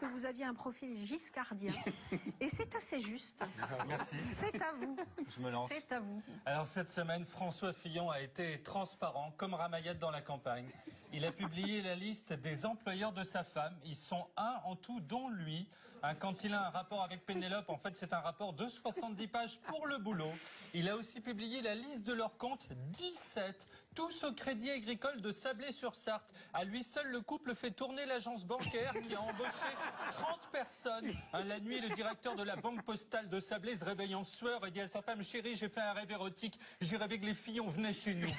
que vous aviez un profil giscardien. Et c'est assez juste. Merci. C'est à vous. Je me lance. C'est à vous. Alors cette semaine, François Fillon a été transparent, comme Ramayad dans la campagne. Il a publié la liste des employeurs de sa femme. Ils sont 1 en tout, dont lui. Quand il a un rapport avec Pénélope, en fait c'est un rapport de 70 pages pour le boulot. Il a aussi publié la liste de leurs comptes, 17, tous au Crédit Agricole de Sablé-sur-Sarthe. À lui seul, le couple fait tourner l'agence bancaire qui a embauché 30 personnes. La nuit, le directeur de la banque postale de Sablé se réveille en sueur et dit à sa femme: chérie, j'ai fait un rêve érotique, j'ai rêvé que les Fillons venaient chez nous.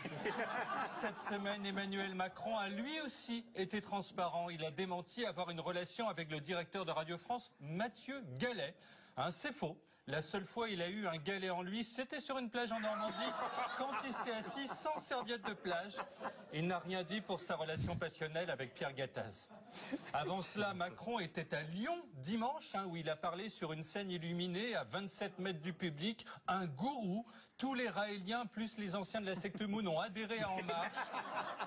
Cette semaine, Emmanuel Macron a lui aussi été transparent. Il a démenti avoir une relation avec le directeur de Radio France, Mathieu Gallet. C'est faux. La seule fois il a eu un galet en lui, c'était sur une plage en Normandie, quand il s'est assis sans serviette de plage. Il n'a rien dit pour sa relation passionnelle avec Pierre Gattaz. Avant cela, Macron était à Lyon dimanche, où il a parlé sur une scène illuminée à 27 mètres du public, un gourou. Tous les Raéliens plus les anciens de la secte Moon ont adhéré à En Marche.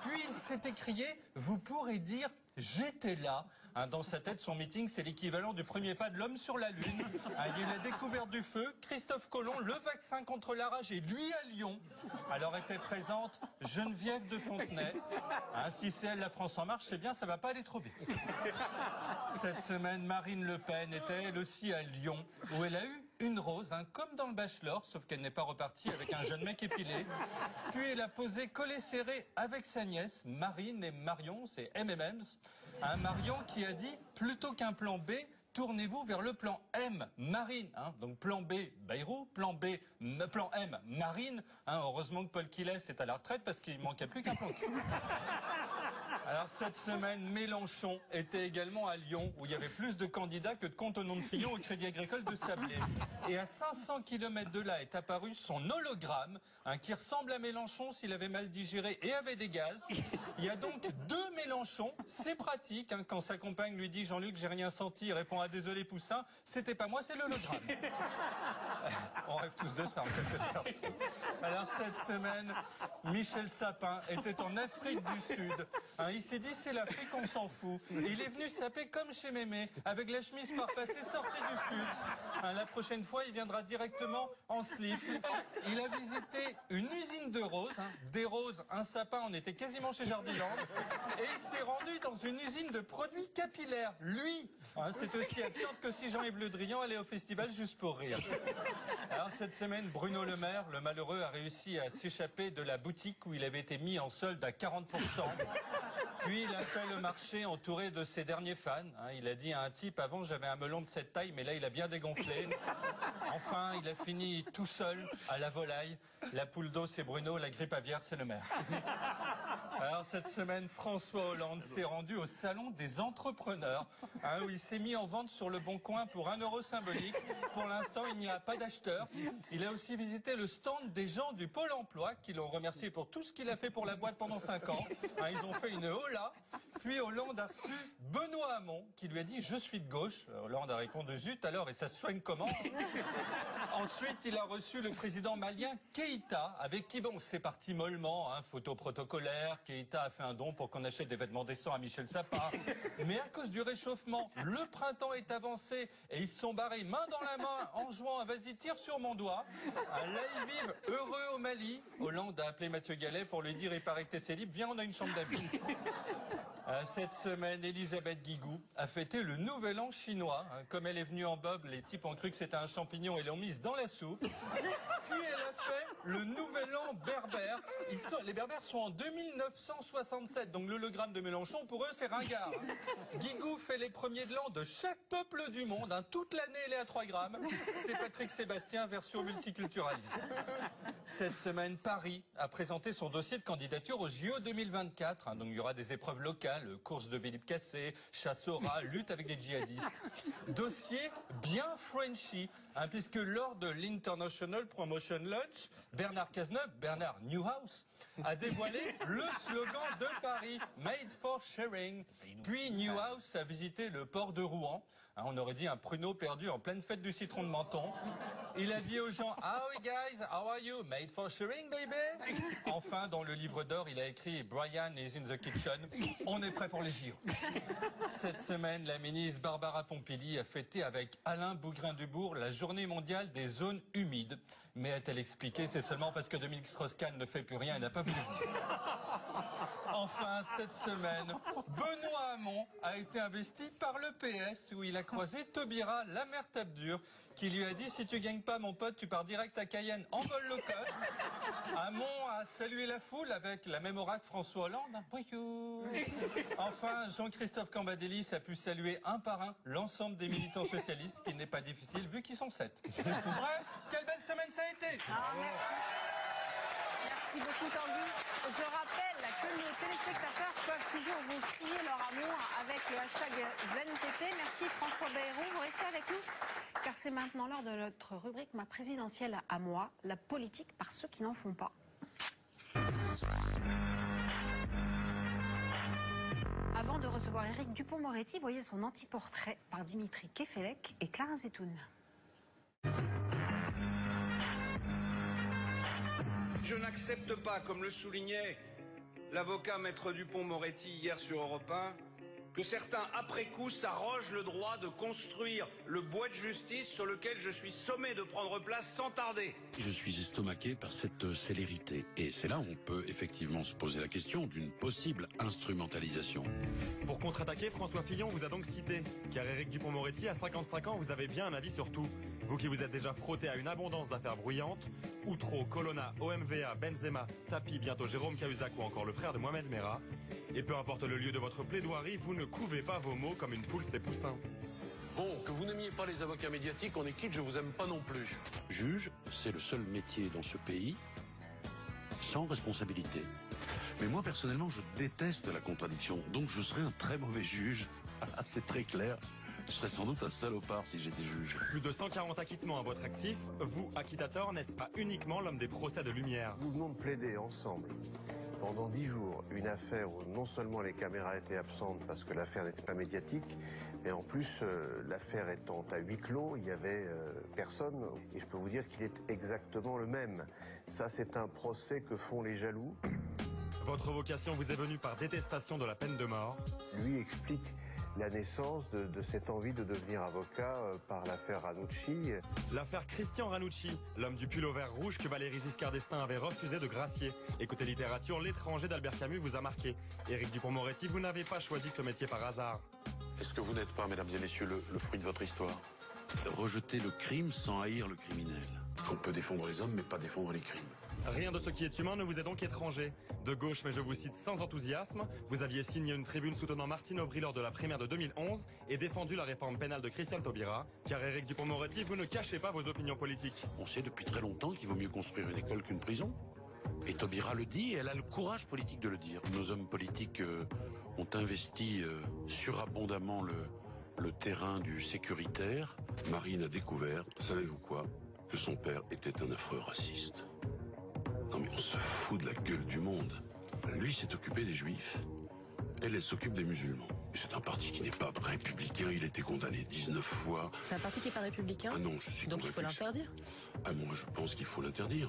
Puis il s'est écrié: vous pourrez dire j'étais là. Dans sa tête, son meeting, c'est l'équivalent du premier pas de l'homme sur la Lune. Il y a eu la découverte du feu, Christophe Colomb, le vaccin contre la rage et lui à Lyon. Alors était présente Geneviève de Fontenay. Si c'est elle, la France En Marche, c'est bien, ça va pas aller trop vite. Cette semaine, Marine Le Pen était elle aussi à Lyon, où elle a eu une rose, comme dans le Bachelor, sauf qu'elle n'est pas repartie avec un jeune mec épilé. Puis elle a posé collé serré avec sa nièce, Marine et Marion, c'est M&M's. Marion qui a dit, plutôt qu'un plan B, tournez-vous vers le plan M, Marine. Donc plan B, Bayrou, plan M, Marine. Heureusement que Paul Quillès est à la retraite parce qu'il manquait plus qu'un plan Q. Alors cette semaine, Mélenchon était également à Lyon, où il y avait plus de candidats que de comptes au nom de Fillon au Crédit Agricole de Sablé. Et à 500 km de là est apparu son hologramme, qui ressemble à Mélenchon s'il avait mal digéré et avait des gaz. Il y a donc 2 Mélenchon, c'est pratique. Quand sa compagne lui dit: Jean-Luc, j'ai rien senti, il répond: désolé Poussin, c'était pas moi, c'est l'hologramme. On rêve tous de ça en quelque sorte. Alors cette semaine, Michel Sapin était en Afrique du Sud. Il s'est dit: c'est l'Afrique, on s'en fout. Il est venu saper comme chez Mémé, avec la chemise par passé sortie du fut. La prochaine fois, il viendra directement en slip. Il a visité une usine de roses, des roses, un sapin, on était quasiment chez Jardiland. Et il s'est rendu dans une usine de produits capillaires. Lui, c'est aussi absurde que si Jean-Yves Le Drian allait au festival juste pour rire. Alors cette semaine, Bruno Le Maire, le malheureux, a réussi à s'échapper de la boutique où il avait été mis en solde à 40%. Puis il a fait le marché entouré de ses derniers fans. Il a dit à un type: avant j'avais un melon de cette taille, mais là il a bien dégonflé. Enfin, il a fini tout seul à la volaille. La poule d'eau c'est Bruno, la grippe aviaire c'est Le Maire. Alors cette semaine, François Hollande s'est rendu au salon des entrepreneurs, où il s'est mis en vente sur le Bon Coin pour 1 euro symbolique. Pour l'instant, il n'y a pas d'acheteur. Il a aussi visité le stand des gens du Pôle emploi qui l'ont remercié pour tout ce qu'il a fait pour la boîte pendant 5 ans. Ils ont fait une hola. Puis Hollande a reçu Benoît Hamon qui lui a dit: je suis de gauche. Hollande a répondu: zut alors, et ça se soigne comment? Ensuite, il a reçu le président malien Keïta, avec qui, c'est parti mollement, photo protocolaire. Keïta a fait un don pour qu'on achète des vêtements décents à Michel Sapin. Mais à cause du réchauffement, le printemps est avancé et ils se sont barrés main dans la main en jouant à vas-y tire sur mon doigt. Là, ils vivent heureux au Mali. Hollande a appelé Mathieu Gallet pour lui dire: il paraît que t'es célib, viens, on a une chambre d'amis. Cette semaine, Elisabeth Guigou a fêté le nouvel an chinois. Comme elle est venue en bob, les types ont cru que c'était un champignon et l'ont mise dans la soupe. Puis elle a fait le nouvel an berbère. Les berbères sont en 2967, donc l'hologramme de Mélenchon, pour eux, c'est ringard. Guigou fait les premiers de l'an de chaque peuple du monde. Toute l'année, elle est à 3 grammes. C'est Patrick Sébastien, version multiculturaliste. Cette semaine, Paris a présenté son dossier de candidature au JO 2024. Donc il y aura des épreuves locales, course de Philippe Cassé, chasse au rat, lutte avec les djihadistes. Dossier bien Frenchy, puisque lors de l'International Promotion Lunch, Bernard Cazeneuve, Bernard Newhouse, a dévoilé le slogan de Paris, Made for Sharing. Puis Newhouse a visité le port de Rouen, On aurait dit un pruneau perdu en pleine fête du citron de Menton. Il a dit aux gens « Hi guys, how are you? Made for sharing, baby ?» Enfin, dans le livre d'or, il a écrit « Brian is in the kitchen. On est prêt pour les JO. » Cette semaine, la ministre Barbara Pompili a fêté avec Alain Bougrain-Dubourg la journée mondiale des zones humides. Mais a-t-elle expliqué, c'est seulement parce que Dominique Strauss-Kahn ne fait plus rien et n'a pas voulu venir. Enfin, cette semaine, Benoît Hamon a été investi par le PS où il a croisé Taubira, la mère Tabdur, qui lui a dit « Si tu gagnes pas, mon pote, tu pars direct à Cayenne en vol low cost. » Hamon a salué la foule avec la même aura que François Hollande. Bonjour. Enfin, Jean-Christophe Cambadélis a pu saluer un par un l'ensemble des militants socialistes, ce qui n'est pas difficile vu qu'ils sont 7. Bref, quelle belle semaine ça a été. Merci beaucoup Tanguy. Je rappelle que nos téléspectateurs peuvent toujours vous crier leur amour avec le hashtag ZenTT. Merci François Bayrou, vous restez avec nous car c'est maintenant l'heure de notre rubrique Ma présidentielle à moi, la politique par ceux qui n'en font pas. Avant de recevoir Éric Dupond-Moretti, voyez son anti-portrait par Dimitri Kefelec et Clara Zetoun. Je n'accepte pas, comme le soulignait l'avocat Maître Dupond-Moretti hier sur Europe 1, que certains, après coup, s'arrogent le droit de construire le bois de justice sur lequel je suis sommé de prendre place sans tarder. Je suis estomaqué par cette célérité. Et c'est là où on peut effectivement se poser la question d'une possible instrumentalisation. Pour contre-attaquer, François Fillon vous a donc cité. Car Éric Dupond-Moretti, à 55 ans, vous avez bien un avis sur tout. Vous qui vous êtes déjà frotté à une abondance d'affaires bruyantes, Outreau, Colonna, OMVA, Benzema, Tapi, bientôt Jérôme Cahuzac ou encore le frère de Mohamed Merah. Et peu importe le lieu de votre plaidoirie, vous ne couvez pas vos mots comme une poule ses poussins. Bon, que vous n'aimiez pas les avocats médiatiques, on est quitte, je vous aime pas non plus. Juge, c'est le seul métier dans ce pays sans responsabilité. Mais moi, personnellement, je déteste la contradiction, donc je serais un très mauvais juge. C'est très clair. Je serais sans doute un salopard si j'étais juge. Plus de 140 acquittements à votre actif, vous, acquittateur, n'êtes pas uniquement l'homme des procès de lumière. Nous venons de plaider ensemble pendant 10 jours une affaire où non seulement les caméras étaient absentes parce que l'affaire n'était pas médiatique, mais en plus l'affaire étant à huis clos, il n'y avait personne. Et je peux vous dire qu'il est exactement le même. Ça, c'est un procès que font les jaloux. Votre vocation vous est venue par détestation de la peine de mort. Lui explique la naissance de cette envie de devenir avocat par l'affaire Ranucci. L'affaire Christian Ranucci, l'homme du pull au vert rouge que Valéry Giscard d'Estaing avait refusé de gracier. Et côté littérature, L'étranger d'Albert Camus vous a marqué. Éric Dupond-Moretti, vous n'avez pas choisi ce métier par hasard. Est-ce que vous n'êtes pas, mesdames et messieurs, le fruit de votre histoire? Rejeter le crime sans haïr le criminel. On peut défendre les hommes, mais pas défendre les crimes. Rien de ce qui est humain ne vous est donc étranger. De gauche, mais je vous cite sans enthousiasme, vous aviez signé une tribune soutenant Martine Aubry lors de la primaire de 2011 et défendu la réforme pénale de Christiane Taubira. Car Éric Dupond-Moretti, vous ne cachez pas vos opinions politiques. On sait depuis très longtemps qu'il vaut mieux construire une école qu'une prison. Et Taubira le dit, et elle a le courage politique de le dire. Nos hommes politiques ont investi surabondamment le terrain du sécuritaire. Marine a découvert, savez-vous quoi, que son père était un affreux raciste. Non mais on se fout de la gueule du monde. Lui s'est occupé des juifs, elle s'occupe des musulmans. C'est un parti qui n'est pas républicain, il a été condamné 19 fois. C'est un parti qui n'est pas républicain? Ah non, je suis donc il faut l'interdire? Ah moi je pense qu'il faut l'interdire.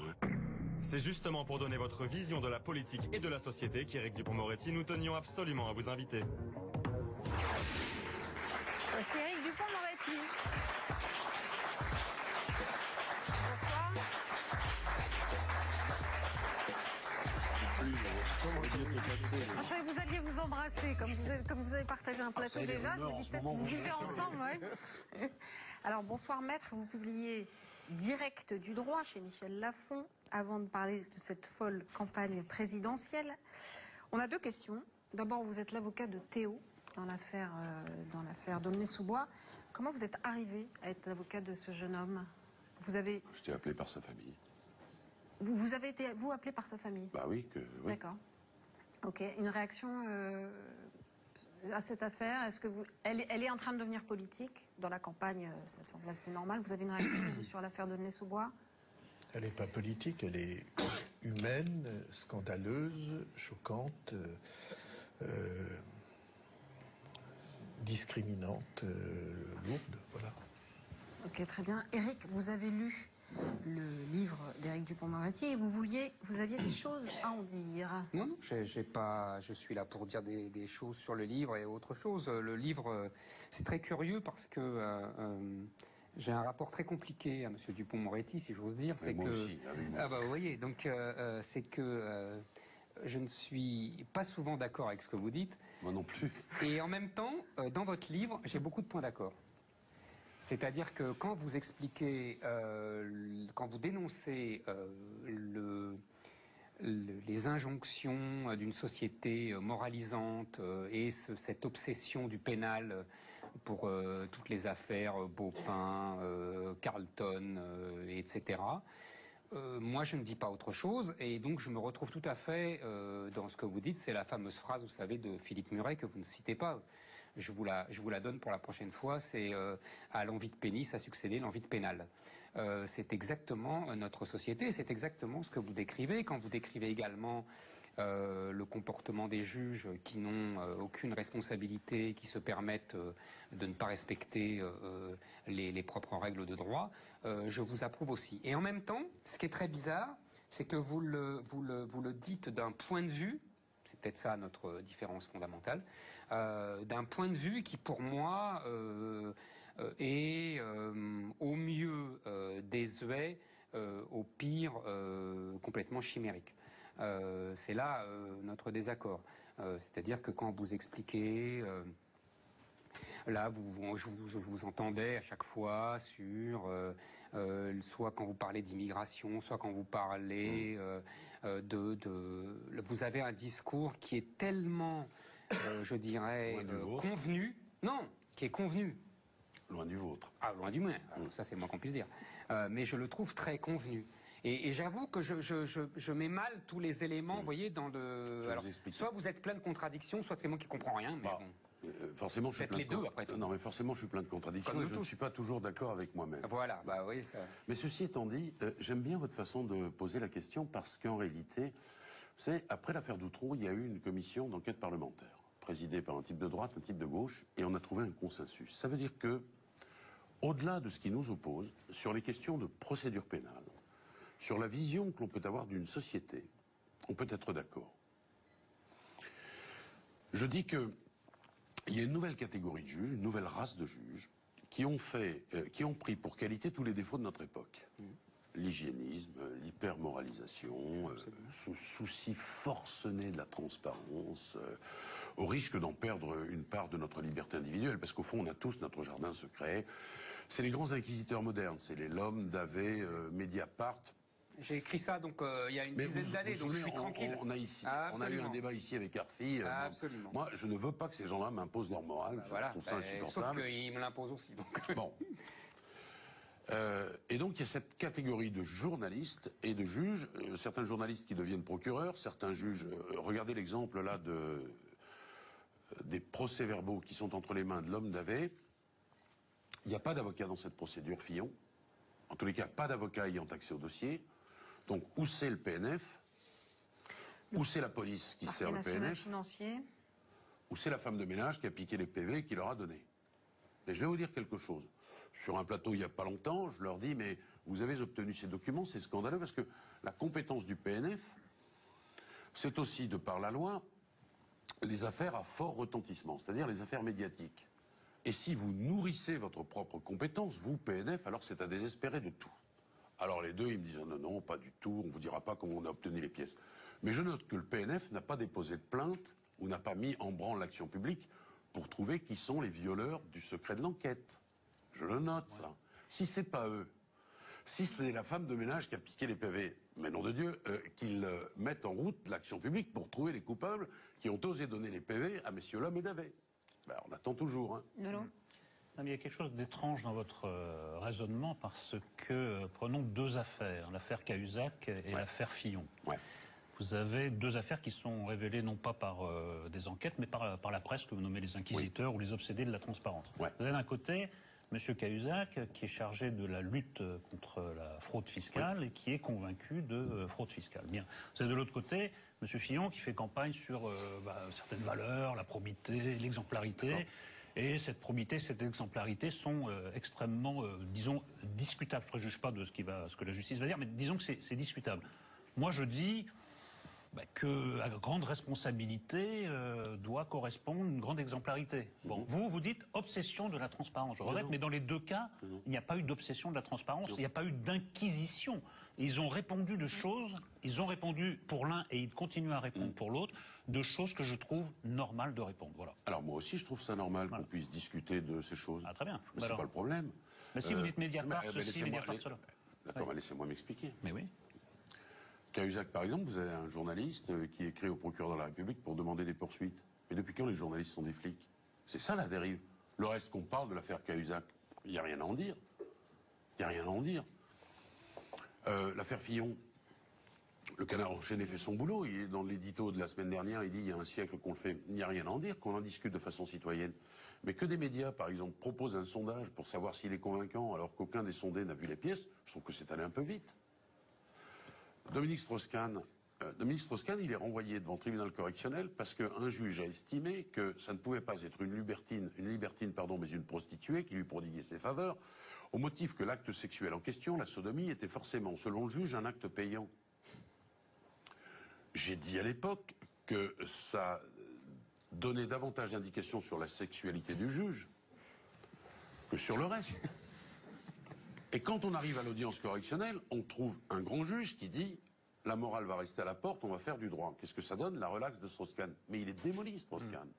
C'est justement pour donner votre vision de la politique et de la société qu'Éric Dupond-Moretti, nous tenions absolument à vous inviter. C'est Éric Dupond-Moretti. Bonsoir. Je croyais que vous alliez vous embrasser, comme vous avez partagé un plateau déjà. Je me dis peut-être que vous vivez ensemble. Ouais. Alors bonsoir maître, vous publiez Direct du droit chez Michel Lafon. Avant de parler de cette folle campagne présidentielle, on a deux questions. D'abord, vous êtes l'avocat de Théo dans l'affaire d'Aulnay-sous-Bois. Comment vous êtes arrivé à être l'avocat de ce jeune homme? Je t'ai appelé par sa famille. Vous avez été, vous, appelé par sa famille? Bah oui, oui. D'accord. Ok. Une réaction à cette affaire? Est-ce que elle est en train de devenir politique dans la campagne? Ça semble assez normal. Vous avez une réaction sur l'affaire d'Aulnay-sous-Bois? Elle n'est pas politique, elle est humaine, scandaleuse, choquante. discriminantes lourdes. Voilà. Ok, très bien. Éric, vous avez lu le livre d'Éric Dupond-Moretti et vous aviez des choses à en dire. Non, je suis là pour dire des choses sur le livre et autre chose. Le livre, c'est très curieux parce que j'ai un rapport très compliqué à M. Dupond-Moretti, si j'ose dire. C'est moi aussi. Ah bah vous voyez, donc c'est que je ne suis pas souvent d'accord avec ce que vous dites. Moi non plus. Et en même temps, dans votre livre, j'ai beaucoup de points d'accord. C'est-à-dire que quand vous expliquez, quand vous dénoncez les injonctions d'une société moralisante et cette obsession du pénal pour toutes les affaires Beaupin, Carlton, etc., moi je ne dis pas autre chose et donc je me retrouve tout à fait dans ce que vous dites. C'est la fameuse phrase, vous savez, de Philippe Muret que vous ne citez pas. Je vous la donne pour la prochaine fois, c'est à l'envie de pénis a succédé l'envie de pénal. C'est exactement notre société, c'est exactement ce que vous décrivez, quand vous décrivez également le comportement des juges qui n'ont aucune responsabilité, qui se permettent de ne pas respecter les propres règles de droit, je vous approuve aussi. Et en même temps, ce qui est très bizarre, c'est que vous le dites d'un point de vue, c'est peut-être ça notre différence fondamentale, d'un point de vue qui pour moi est au mieux désuet, au pire complètement chimérique. C'est là notre désaccord. C'est-à-dire que quand vous expliquez, là je vous entendais à chaque fois sur, soit quand vous parlez d'immigration, soit quand vous parlez vous avez un discours qui est tellement... je dirais, convenu. Non, qui est convenu. Loin du vôtre. Ah, loin du mien. Ça, c'est moins qu'on puisse dire. Mais je le trouve très convenu. Et j'avoue que je mets mal tous les éléments, vous voyez, dans le... Alors, soit vous êtes plein de contradictions, soit c'est moi qui comprends rien, mais bon. Forcément, je suis plein les deux, après. Non, mais forcément, je suis plein de contradictions et je ne suis pas toujours d'accord avec moi-même. Voilà, bah oui, ça... Mais ceci étant dit, j'aime bien votre façon de poser la question parce qu'en réalité, vous savez, après l'affaire Doutreau, il y a eu une commission d'enquête parlementaire, présidée par un type de droite, un type de gauche, et on a trouvé un consensus. Ça veut dire que, au-delà de ce qui nous oppose, sur les questions de procédure pénale, sur la vision que l'on peut avoir d'une société, on peut être d'accord. Je dis que il y a une nouvelle catégorie de juges, une nouvelle race de juges, qui ont pris pour qualité tous les défauts de notre époque. L'hygiénisme, l'hypermoralisation, ce souci forcené de la transparence, au risque d'en perdre une part de notre liberté individuelle, parce qu'au fond, on a tous notre jardin secret. C'est les grands inquisiteurs modernes, c'est les Lhomme, Davet, Mediapart. J'ai écrit ça donc il y a une dizaine d'années, donc je suis tranquille. On a eu un débat ici avec Arfi. Absolument. Moi, je ne veux pas que ces gens-là m'imposent leur morale. Voilà, je trouve ça insupportable. Sauf qu'ils me l'imposent aussi. Donc. Bon. Et donc, il y a cette catégorie de journalistes et de juges. Certains journalistes qui deviennent procureurs, certains juges... regardez l'exemple là des procès-verbaux qui sont entre les mains de l'homme Davet. Il n'y a pas d'avocat dans cette procédure, Fillon. En tous les cas, pas d'avocat ayant accès au dossier. Donc, où c'est le PNF? Où c'est la police qui sert le PNF? Financier. Où c'est la femme de ménage qui a piqué les PV et qui leur a donné? Mais je vais vous dire quelque chose. Sur un plateau il n'y a pas longtemps, je leur dis, mais vous avez obtenu ces documents, c'est scandaleux, parce que la compétence du PNF, c'est aussi, de par la loi, les affaires à fort retentissement, c'est-à-dire les affaires médiatiques. Et si vous nourrissez votre propre compétence, vous, PNF, alors c'est à désespérer de tout. Alors les deux, ils me disent, non, non, pas du tout, on ne vous dira pas comment on a obtenu les pièces. Mais je note que le PNF n'a pas déposé de plainte ou n'a pas mis en branle l'action publique pour trouver qui sont les violeurs du secret de l'enquête. Je le note, ça. Ouais. Si c'est pas eux, si c'est la femme de ménage qui a piqué les PV, mais nom de Dieu, qu'ils mettent en route l'action publique pour trouver les coupables qui ont osé donner les PV à messieurs Lhomme et Davet. Ben, on attend toujours, hein. Non. Il y a quelque chose d'étrange dans votre raisonnement parce que, prenons deux affaires, l'affaire Cahuzac et l'affaire Fillon. Ouais. Vous avez deux affaires qui sont révélées non pas par des enquêtes, mais par la presse que vous nommez les inquisiteurs ou les obsédés de la transparence. Ouais. Vous avez d'un côté M. Cahuzac qui est chargé de la lutte contre la fraude fiscale et qui est convaincu de fraude fiscale. Bien. Vous avez de l'autre côté M. Fillon qui fait campagne sur certaines valeurs, la probité, l'exemplarité. Et cette probité, cette exemplarité sont extrêmement, disons, discutables. Je ne juge pas de ce que la justice va dire, mais disons que c'est discutable. Moi, je dis que à grande responsabilité doit correspondre une grande exemplarité. Bon, vous dites obsession de la transparence. Je regrette, mais dans les deux cas, il n'y a pas eu d'obsession de la transparence, il n'y a pas eu d'inquisition. Ils ont répondu de choses, ils ont répondu pour l'un et ils continuent à répondre pour l'autre, de choses que je trouve normales de répondre. Voilà. Alors moi aussi, je trouve ça normal qu'on puisse discuter de ces choses. Ah, très bien. Mais c'est pas le problème. Mais si vous dites Mediapart, ceci, Mediapart, cela. D'accord, laissez-moi m'expliquer. Mais oui. Cahuzac, par exemple, vous avez un journaliste qui écrit au procureur de la République pour demander des poursuites. Mais depuis quand les journalistes sont des flics? C'est ça la dérive. Le reste qu'on parle de l'affaire Cahuzac, il n'y a rien à en dire. Il n'y a rien à en dire. L'affaire Fillon, le Canard enchaîné fait son boulot. Il est dans l'édito de la semaine dernière, il dit il y a un siècle qu'on le fait. Il n'y a rien à en dire, qu'on en discute de façon citoyenne. Mais que des médias, par exemple, proposent un sondage pour savoir s'il est convaincant alors qu'aucun des sondés n'a vu les pièces, je trouve que c'est allé un peu vite. Dominique Strauss-Kahn, il est renvoyé devant le tribunal correctionnel parce qu'un juge a estimé que ça ne pouvait pas être une libertine, mais une prostituée qui lui prodiguait ses faveurs, au motif que l'acte sexuel en question, la sodomie, était forcément, selon le juge, un acte payant. J'ai dit à l'époque que ça donnait davantage d'indications sur la sexualité du juge que sur le reste. Et quand on arrive à l'audience correctionnelle, on trouve un grand juge qui dit « la morale va rester à la porte, on va faire du droit ». Qu'est-ce que ça donne? La relaxe de Strauss-Kahn. Mais il est démoli, Strauss-Kahn.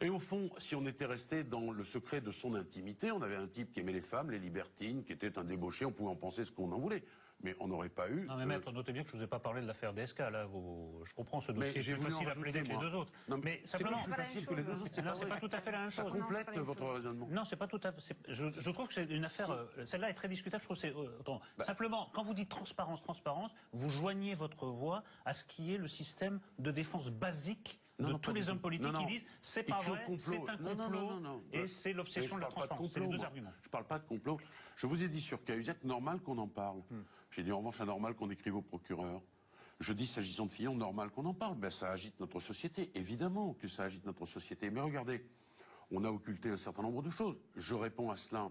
Et au fond, si on était resté dans le secret de son intimité, on avait un type qui aimait les femmes, les libertines, qui était un débauché, on pouvait en penser ce qu'on en voulait. Mais on n'aurait pas eu... Non mais maître, notez bien que je ne vous ai pas parlé de l'affaire DSK, là. Je comprends ce dossier, c'est plus facile à plaider que les deux autres. Non, mais simplement... C'est plus facile que les deux autres. Non, c'est pas tout à fait la même chose. Ça complète votre raisonnement. Non, c'est pas tout à fait... Je trouve que c'est une affaire... Celle-là est très discutable, je trouve que c'est... Simplement, quand vous dites transparence, vous joignez votre voix à ce qui est le système de défense basique de tous les hommes politiques qui disent c'est pas vrai, c'est un complot et c'est l'obsession de la transparence. C'est les deux arguments. Je parle pas de complot. Je vous ai dit sur Cahuzac, normal qu'on en parle. J'ai dit en revanche, anormal qu'on écrive au procureur. Je dis, s'agissant de Fillon, normal qu'on en parle. Ben, ça agite notre société. Évidemment que ça agite notre société. Mais regardez, on a occulté un certain nombre de choses. Je réponds à cela.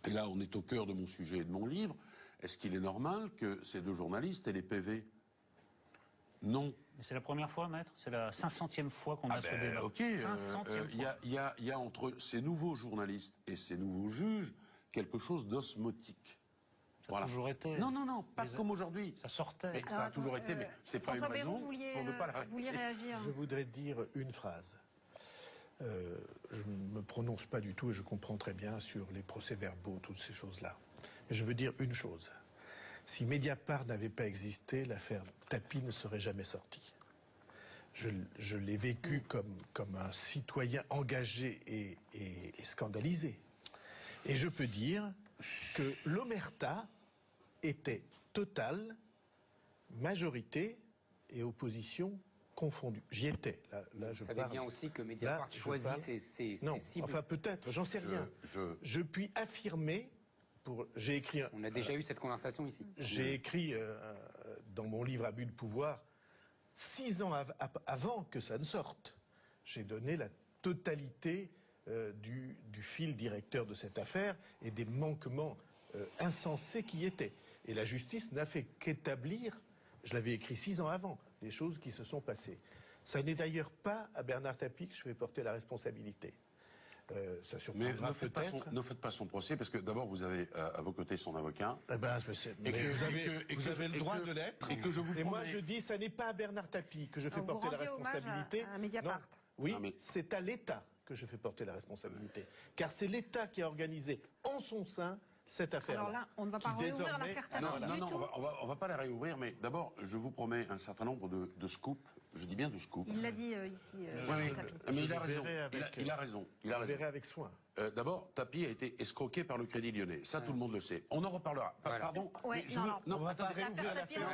Et là, on est au cœur de mon sujet et de mon livre. Est-ce qu'il est normal que ces deux journalistes aient les PV? Non. Mais c'est la première fois, maître? C'est la 500e fois qu'on a ce débat. Ok. Il y a entre ces nouveaux journalistes et ces nouveaux juges quelque chose d'osmotique. Ça a toujours été. Non, pas comme aujourd'hui. Ça sortait. Ça a toujours été, mais c'est pas une raison pour ne pas l'arrêter. Vous vouliez réagir? Je voudrais dire une phrase. Je ne me prononce pas du tout et je comprends très bien sur les procès-verbaux, toutes ces choses-là. Mais je veux dire une chose. Si Mediapart n'avait pas existé, l'affaire Tapie ne serait jamais sortie. Je l'ai vécu comme un citoyen engagé et scandalisé. Et je peux dire que l'omerta était totale, majorité et opposition confondues. J'y étais. Là, je savez bien aussi que Mediapart choisit ses cibles. Enfin peut-être, j'en sais rien. Je puis affirmer... J'ai écrit... On a déjà eu cette conversation ici. J'ai écrit dans mon livre Abus de pouvoir, 6 ans avant que ça ne sorte. J'ai donné la totalité du fil directeur de cette affaire et des manquements insensés qui y étaient. Et la justice n'a fait qu'établir, je l'avais écrit 6 ans avant, les choses qui se sont passées. Ça n'est d'ailleurs pas à Bernard Tapie que je vais porter la responsabilité. Ça surprendra peut-être. Ne faites pas son procès, parce que d'abord vous avez à vos côtés son avocat. Eh ben, vous avez le droit de l'être. Et moi je dis, ça n'est pas à Bernard Tapie que je fais porter la responsabilité. À Mediapart. Oui, c'est à l'État que je fais porter la responsabilité. Car c'est l'État qui a organisé en son sein cette affaire-là. Alors là, on ne va pas réouvrir l'affaire Tapie du tout. On va pas la réouvrir, mais d'abord, je vous promets un certain nombre de scoops. Je dis bien de scoops. Il l'a dit ici. Mais il a raison. Il a raison. Vous verrez avec soin. D'abord, Tapie a été escroqué par le Crédit Lyonnais. Ça, tout le monde le sait. On en reparlera. Voilà. Pardon. Ouais, on va pas réouvrir l'affaire.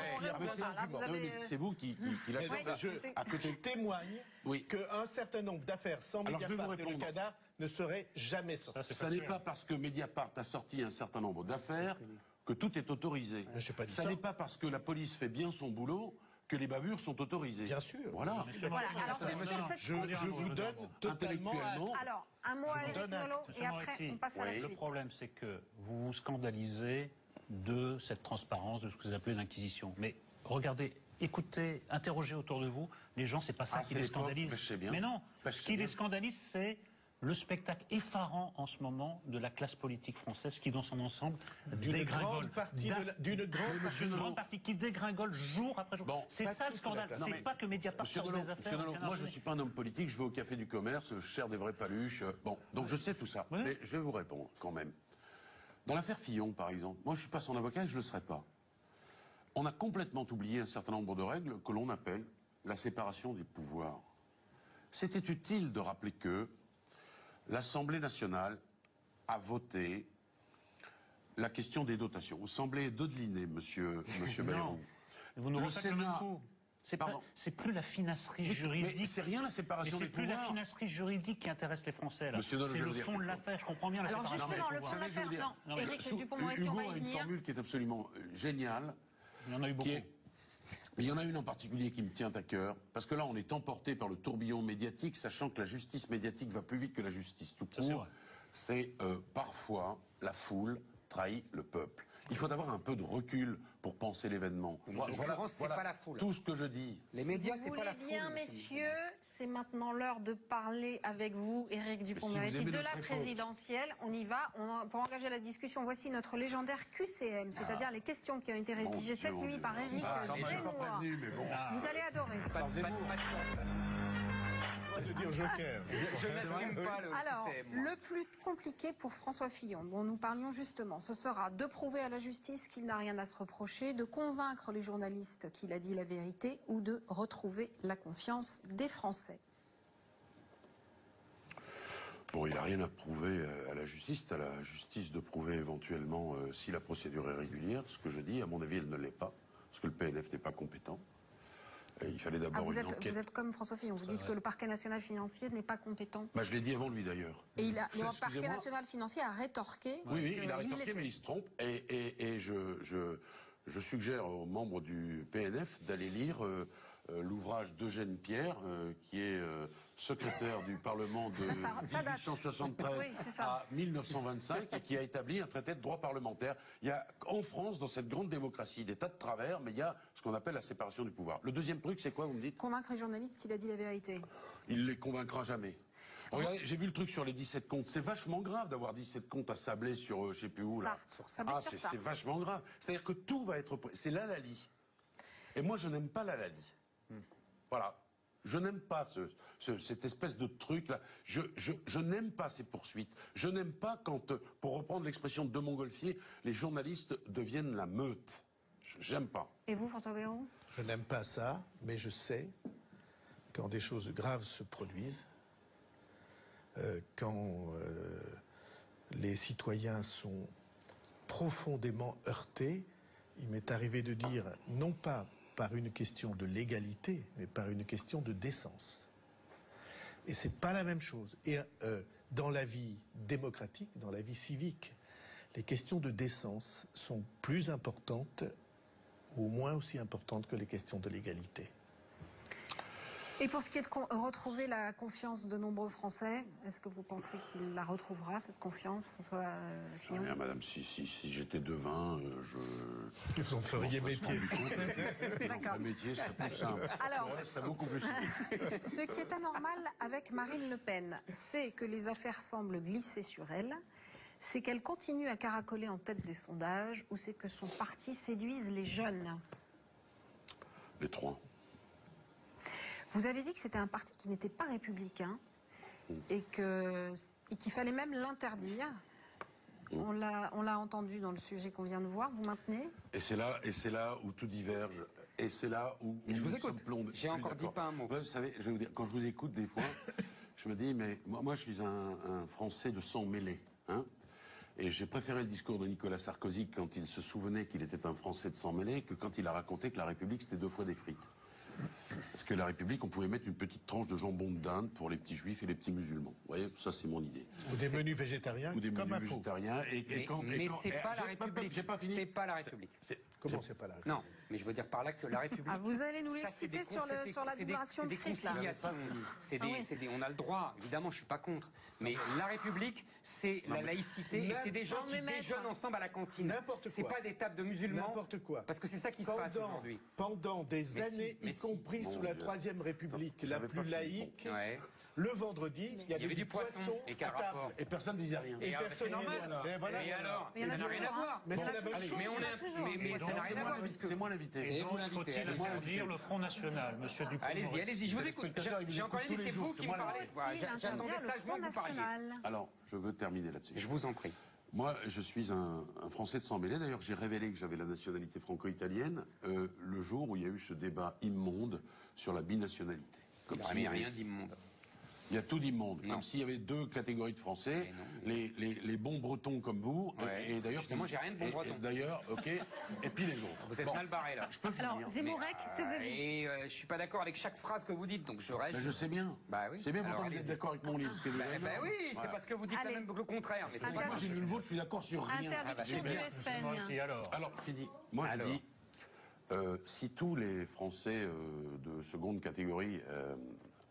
C'est vous qui l'avez fait. Je témoigne qu'un certain nombre d'affaires sans Mediapart et le Canard ne seraient jamais sorties. Ça n'est pas parce que Mediapart a sorti un certain nombre d'affaires que tout est autorisé. Ça n'est pas parce que la police fait bien son boulot que les bavures sont autorisées. Bien sûr. Voilà. Voilà. Alors, Je vous donne totalement... Alors, un mot à Éric Nolot et après on passe à la suite. Le problème, c'est que vous vous scandalisez de cette transparence, de ce que vous appelez l'inquisition. Mais regardez, écoutez, interrogez autour de vous, les gens, c'est pas ça qui les scandalise. Mais non, ce qui les scandalise, c'est le spectacle effarant en ce moment de la classe politique française qui, dans son ensemble, dégringole. D'une grande partie qui dégringole jour après jour. Bon, c'est ça le scandale. C'est pas que Mediapart sort des affaires. Moi, je ne suis pas un homme politique, je vais au café du commerce, je cherche des vraies paluches. Bon, donc je sais tout ça. Oui. Mais je vais vous répondre quand même. Dans l'affaire Fillon, par exemple, moi je ne suis pas son avocat et je ne le serai pas. On a complètement oublié un certain nombre de règles que l'on appelle la séparation des pouvoirs. C'était utile de rappeler que l'Assemblée nationale a voté la question des dotations. Vous semblez dodeliner, monsieur Bayrou. Vous nous refaites le même coup. C'est plus la finasserie juridique. Mais c'est rien la séparation des pouvoirs. C'est plus la finasserie juridique qui intéresse les Français. C'est le fond de l'affaire. Je comprends bien la séparation. Alors justement, le fond de l'affaire, Éric Dupond-Moretti, on va y venir. Hugo a une formule qui est absolument géniale. Il y en a eu beaucoup. Mais il y en a une en particulier qui me tient à cœur, parce que là on est emporté par le tourbillon médiatique, sachant que la justice médiatique va plus vite que la justice tout court. C'est parfois la foule trahit le peuple. Il faut avoir un peu de recul pour penser l'événement. Voilà, c'est pas la foule. Tout ce que je dis. Les médias, c'est pas la foule. Vous voulez bien, messieurs, c'est maintenant l'heure de parler avec vous, Éric Dupond-Moretti, de la présidentielle. On y va. Pour engager la discussion, voici notre légendaire QCM, c'est-à-dire les questions qui ont été rédigées cette nuit par Éric Zemmour. Vous allez adorer. Je n'assume pas le Alors, QCM, le plus compliqué pour François Fillon, dont nous parlions justement, ce sera de prouver à la justice qu'il n'a rien à se reprocher, de convaincre les journalistes qu'il a dit la vérité ou de retrouver la confiance des Français. Bon, il n'a rien à prouver à la justice. C'est à la justice de prouver éventuellement si la procédure est régulière. Ce que je dis, à mon avis, elle ne l'est pas, parce que le PNF n'est pas compétent. Il fallait d'abord une enquête. Vous êtes comme François Fillon, vous dites que le parquet national financier n'est pas compétent. Je l'ai dit avant lui d'ailleurs. Et le parquet national financier a rétorqué. Oui, il a rétorqué, mais il se trompe. Et je suggère aux membres du PNF d'aller lire l'ouvrage d'Eugène Pierre, qui est secrétaire du Parlement de 1873 à 1925 et qui a établi un traité de droit parlementaire. Il y a en France, dans cette grande démocratie, des tas de travers, mais il y a ce qu'on appelle la séparation du pouvoir. Le deuxième truc, c'est quoi, vous me dites? Convaincre les journalistes qu'il a dit la vérité. Il ne les convaincra jamais. Regardez, j'ai vu le truc sur les 17 comptes. C'est vachement grave d'avoir 17 comptes à sabler sur je sais plus où là. C'est vachement grave. C'est-à-dire que tout va être... C'est l'hallali. Et moi, je n'aime pas l'hallali. Voilà. Je n'aime pas cette espèce de truc-là. Je n'aime pas ces poursuites. Je n'aime pas quand, pour reprendre l'expression de Montgolfier, les journalistes deviennent la meute. J'aime pas. Et vous, François Bayrou? Je n'aime pas ça, mais je sais, quand des choses graves se produisent, quand les citoyens sont profondément heurtés, il m'est arrivé de dire, non pas par une question de légalité, mais par une question de décence. Et c'est pas la même chose. Et dans la vie démocratique, dans la vie civique, les questions de décence sont plus importantes, ou au moins aussi importantes que les questions de légalité. Et pour ce qui est de retrouver la confiance de nombreux Français, est-ce que vous pensez qu'il la retrouvera, cette confiance, François Fillon? Rien, madame, si j'étais devin, Vous en feriez métier. D'accord. Le métier serait plus simple. Alors, ça serait beaucoup plus simple. Ce qui est anormal avec Marine Le Pen, c'est que les affaires semblent glisser sur elle, c'est qu'elle continue à caracoler en tête des sondages, ou c'est que son parti séduise les jeunes? Les trois. Vous avez dit que c'était un parti qui n'était pas républicain et qu'il fallait même l'interdire. On l'a entendu dans le sujet qu'on vient de voir. Vous maintenez? Et c'est là où tout diverge. Et c'est là où je vous écoute. J'ai encore dit pas un mot. Vous savez, je vais vous dire, quand je vous écoute des fois, je me dis, mais moi je suis un Français de sang mêlé, hein. Et j'ai préféré le discours de Nicolas Sarkozy quand il se souvenait qu'il était un Français de sang mêlé que quand il a raconté que la République c'était 2 fois des frites. Parce que la République, on pouvait mettre une petite tranche de jambon d'Inde pour les petits juifs et les petits musulmans. Vous voyez, ça c'est mon idée. Ou des menus végétariens. Ou des comme menus végétariens. Mais c'est pas la République. J'ai pas fini. C'est pas la République. Comment c'est pas la République? Non, mais je veux dire par là que la République... Ah, vous allez nous ça, c'est l'exciter des sur la libération de frites, là. On a le droit, évidemment, je suis pas contre. Mais la République, c'est la laïcité et c'est des gens qui déjeunent ensemble à la cantine. N'importe quoi. C'est pas des tables de musulmans. N'importe quoi. Parce que c'est ça qui se passe aujourd'hui. Pendant des années, y compris sous la Troisième République, la plus laïque, le vendredi, il y avait du poisson et quel rapport? Et personne ne disait rien. Et personne Et alors ça n'a rien à voir. Mais c'est la même chose. Mais ça n'a rien à voir puisque c'est moi l'invité. Et vous l'invitez. Faut-il dire le Front National, Monsieur Dupont? Allez-y, je vous écoute. J'ai encore dit, c'est vous qui me parlez. J'attendais sagement que vous parliez. Alors, je veux terminer là-dessus. Je vous en prie. Moi, je suis un Français de sang mêlé. D'ailleurs, j'ai révélé que j'avais la nationalité franco-italienne le jour où il y a eu ce débat immonde sur la binationalité. Il n'y a rien d'immonde. Il y a tout d'immonde. Comme s'il y avait deux catégories de Français, les bons Bretons comme vous, et d'ailleurs... Moi, j'ai rien de bon breton. D'ailleurs, ok, et puis les autres. Vous êtes mal barré, là. Je peux finir. Alors, Zemmourek, taisez-vous. Et je suis pas d'accord avec chaque phrase que vous dites, donc je reste... Je sais bien. Bah oui. C'est bien pourtant que vous êtes d'accord avec mon livre. Bah oui, c'est parce que vous dites même le contraire. Mais c'est pas moi, j'ai lu le vôtre, je suis d'accord sur rien. Interdiction du FN. Alors, j'ai dit... Moi, j'ai dit... si tous les Français de seconde catégorie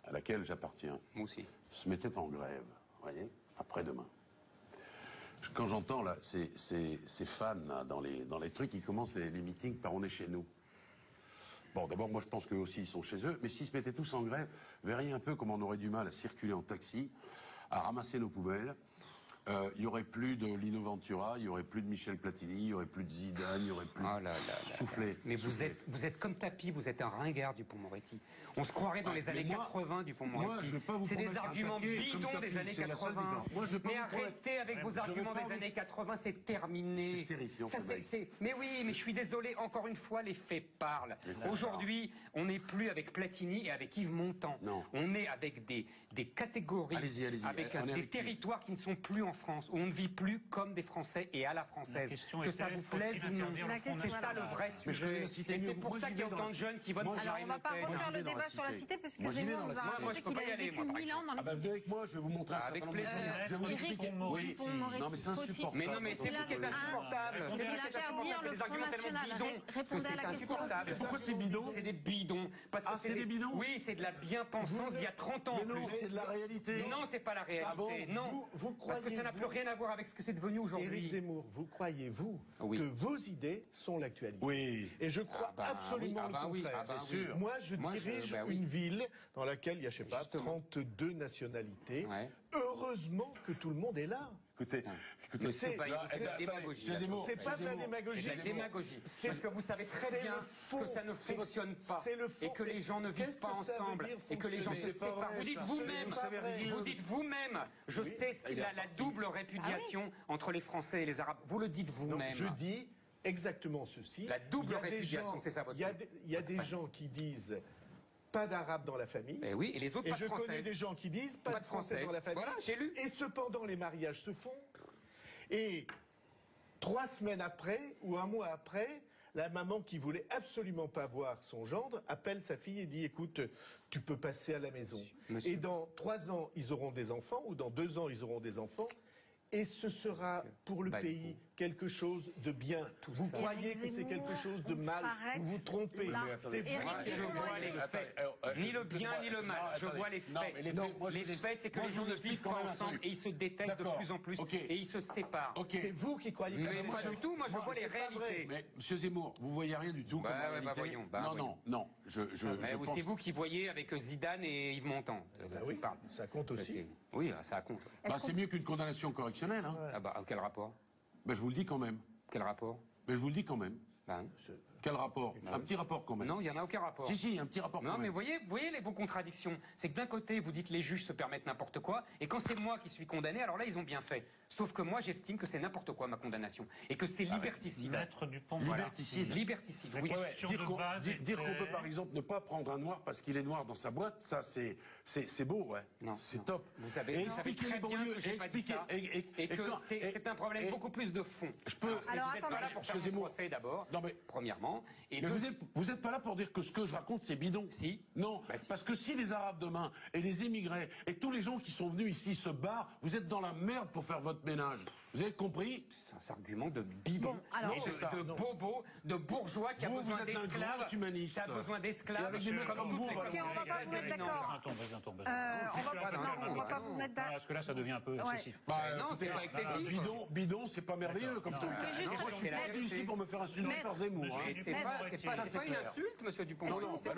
à laquelle j'appartiens se mettaient en grève, vous voyez, après-demain. Quand j'entends là ces fans là, dans les trucs, ils commencent les meetings par on est chez nous. Bon, d'abord, moi je pense qu'eux aussi ils sont chez eux, mais s'ils se mettaient tous en grève, vous verriez un peu comment on aurait du mal à circuler en taxi, à ramasser nos poubelles. Il y aurait plus de Lino Ventura, il y aurait plus de Michel Platini, il y aurait plus de Zidane, il y aurait plus de Soufflé. Mais vous êtes comme Tapi, vous êtes un ringard Dupond-Moretti. On se croirait dans les années 80 Dupond-Moretti. C'est des arguments bidons des années 80. Mais arrêtez avec vos arguments des années 80, c'est terminé. C'est terrifiant. Mais oui, mais je suis désolé, encore une fois, les faits parlent. Aujourd'hui, on n'est plus avec Platini et avec Yves Montand. On est avec des catégories, avec des territoires qui ne sont plus en France, où on ne vit plus comme des Français et à la française. Que ça vous plaise ou non. C'est ça le vrai sujet. Et c'est pour ça qu'il y a autant de jeunes qui votent pour Marine Le Pen. Alors on va pas refaire le débat sur la cité, parce que Zemmour nous a raconté qu'il avait vécu 1000 ans dans la cité. Avec moi, je vais vous montrer ça. Avec plaisir. Je vais vous expliquer. Oui, non mais c'est insupportable. Mais non, mais c'est vous qui êtes insupportable. C'est interdire le Front National. Répondez à la question. Pourquoi c'est bidon? C'est des bidons. Parce que c'est des bidons? Oui, c'est de la bien-pensance d'il y a 30 ans. Mais non, c'est de la réalité. Non, c'est pas la réalité. Non. Parce que ça n'a plus rien à voir avec ce que c'est devenu aujourd'hui. Éric Zemmour, vous croyez, vous, que vos idées sont l'actualité? Oui. Et je crois absolument le contraire. C'est sûr. Moi, je dirige une ville dans laquelle il y a, je sais pas, 32 nationalités. Heureusement que tout le monde est là. Écoutez, c'est pas de la démagogie. C'est pas de la démagogie. C'est de la démagogie. Parce que vous savez très bien que ça ne fonctionne pas. Et que les gens ne vivent pas ensemble. Et que les gens se séparent. Vous dites vous-même, je sais ce qu'il a, la double répudiation entre les Français et les Arabes. Vous le dites vous-même. Je dis exactement ceci. La double répudiation, c'est ça votre Il y a des gens qui disent pas d'Arabes dans la famille. Et oui, et les autres pas de Français. Et je connais des gens qui disent pas de Français dans la famille. Voilà, j'ai lu. Et cependant, les mariages se font. Et 3 semaines après, ou 1 mois après, la maman qui voulait absolument pas voir son gendre appelle sa fille et dit, écoute, tu peux passer à la maison. Monsieur. Et dans 3 ans, ils auront des enfants, ou dans 2 ans, ils auront des enfants. Et ce sera pour le pays quelque chose de bien. Vous croyez que c'est quelque chose de mal. Vous vous trompez. C'est vrai. Je vois les faits. Ni le bien ni le mal. Je vois les faits. Les faits, c'est que les gens ne vivent pas ensemble et ils se détestent de plus en plus et ils se séparent. C'est vous qui croyez que... Mais pas du tout. Moi, je vois les réalités. Mais Monsieur Zemmour, vous voyez rien du tout comme réalité. Non. C'est vous qui voyez avec Zidane et Yves Montand. Oui, ça compte aussi. Oui, ça compte. C'est mieux qu'une condamnation correctionnelle. Quel rapport? Je vous le dis quand même. Quel rapport? Je vous le dis quand même. Quel rapport? Un petit rapport quand même. Non, il n'y en a aucun rapport. Si, un petit rapport quand même. Non, mais voyez vos contradictions. C'est que d'un côté, vous dites les juges se permettent n'importe quoi, et quand c'est moi qui suis condamné, alors là, ils ont bien fait. Sauf que moi, j'estime que c'est n'importe quoi, ma condamnation. Et que c'est liberticide. Maître Dupont. Liberticide. Liberticide, oui. Dire qu'on peut, par exemple, ne pas prendre un noir parce qu'il est noir dans sa boîte, ça, c'est beau, ouais. C'est top. Vous savez très bien que j'ai pas dit ça. Et que c'est un problème beaucoup plus de fond. Je peux... Alors, vous êtes pas là pour faire un procès d'abord. Non mais premièrement. Et mais vous êtes pas là pour dire que ce que je raconte c'est bidon. Si. Non, Si. parce que si les Arabes demain et les émigrés et tous les gens qui sont venus ici se barrent, vous êtes dans la merde pour faire votre ménage. Vous avez compris? C'est un argument de bidon. Bon, alors, de bobo, de bourgeois qui a besoin d'esclaves. Humaniste. Qui a besoin d'esclaves. Avec des mecs comme vous, Ok, on va pas vous mettre d'accord. On va pas vous mettre d'accord. Parce que là, ça devient un peu excessif. Non, c'est pas excessif. Bidon, c'est pas merveilleux comme truc. Moi, je suis pas venu ici pour me faire insulter par Zemmour. C'est pas une insulte, monsieur Dupont-Moretti.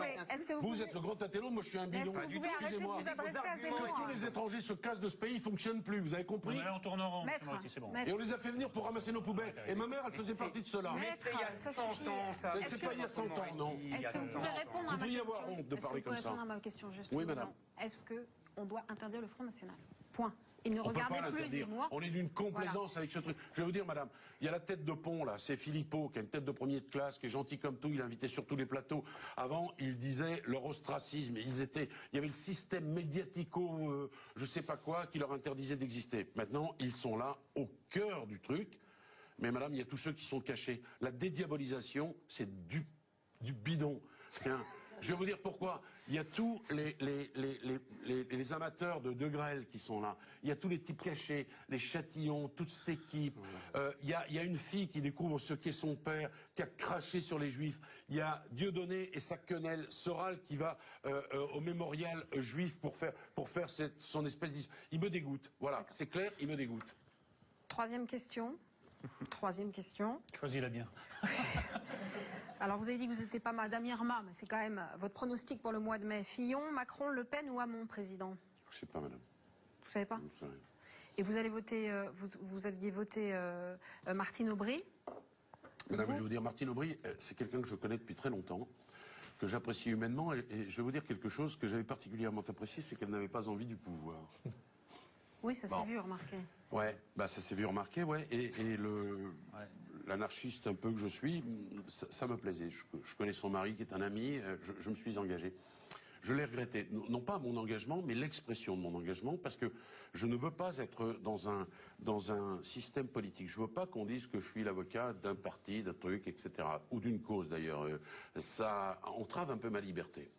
Vous êtes le grand intello, moi je suis un bidon. Est-ce que vous pouvez arrêter de vous adresser à Zemmour? Tous les étrangers se cassent de ce pays, ils fonctionnent plus, vous avez compris? On tourne en rond, c'est bon. Et on les a fait venir pour ramasser nos poubelles. Et ma mère, elle faisait partie de cela. Mais c'est il y a 100 ans, ça. Mais c'est pas il y a 100 ans, non. Est-ce que vous pouvez répondre à ma question? Vous devriez avoir honte de parler comme ça. répondre à ma question, juste. Oui, madame. Est-ce qu'on doit interdire le Front National? Point. Et ne On peut regardez pas plus l'interdire. Zemmour. On est d'une complaisance avec ce truc. Je vais vous dire, madame, il y a la tête de pont, là, c'est Philippot, qui a une tête de premier de classe, qui est gentil comme tout, il invitait sur tous les plateaux. Avant, il disait leur ostracisme. Il y avait le système médiatico, je sais pas quoi, qui leur interdisait d'exister. Maintenant, ils sont là, au cœur du truc. Mais madame, il y a tous ceux qui sont cachés. La dédiabolisation, c'est du bidon. Tiens, je vais vous dire pourquoi. Il y a tous les amateurs de De Grelle qui sont là. Il y a tous les types cachés, les Châtillons, toute cette équipe. Il y a une fille qui découvre ce qu'est son père, qui a craché sur les Juifs. Il y a Dieudonné et sa quenelle, Soral qui va au mémorial juif pour faire son espèce d'histoire. Il me dégoûte. Voilà, c'est clair, il me dégoûte. Troisième question. Choisis-la bien. Alors, vous avez dit que vous n'étiez pas Madame Irma, mais c'est quand même votre pronostic pour le mois de mai. Fillon, Macron, Le Pen ou Hamon, président? Je sais pas, madame. Vous savez pas? Je sais rien. Et vous allez voter, vous aviez voté Martine Aubry? Madame, je vais vous dire, Martine Aubry, c'est quelqu'un que je connais depuis très longtemps, que j'apprécie humainement, et je vais vous dire quelque chose que j'avais particulièrement apprécié, c'est qu'elle n'avait pas envie du pouvoir. Oui, ça s'est vu, remarquer. Ouais, bah ça s'est vu remarquer, ouais. Et l'anarchiste un peu que je suis, ça me plaisait. Je connais son mari qui est un ami, je me suis engagé. Je l'ai regretté, non pas mon engagement, mais l'expression de mon engagement, parce que je ne veux pas être dans un système politique. Je veux pas qu'on dise que je suis l'avocat d'un parti, d'un truc, etc. Ou d'une cause d'ailleurs. Ça entrave un peu ma liberté.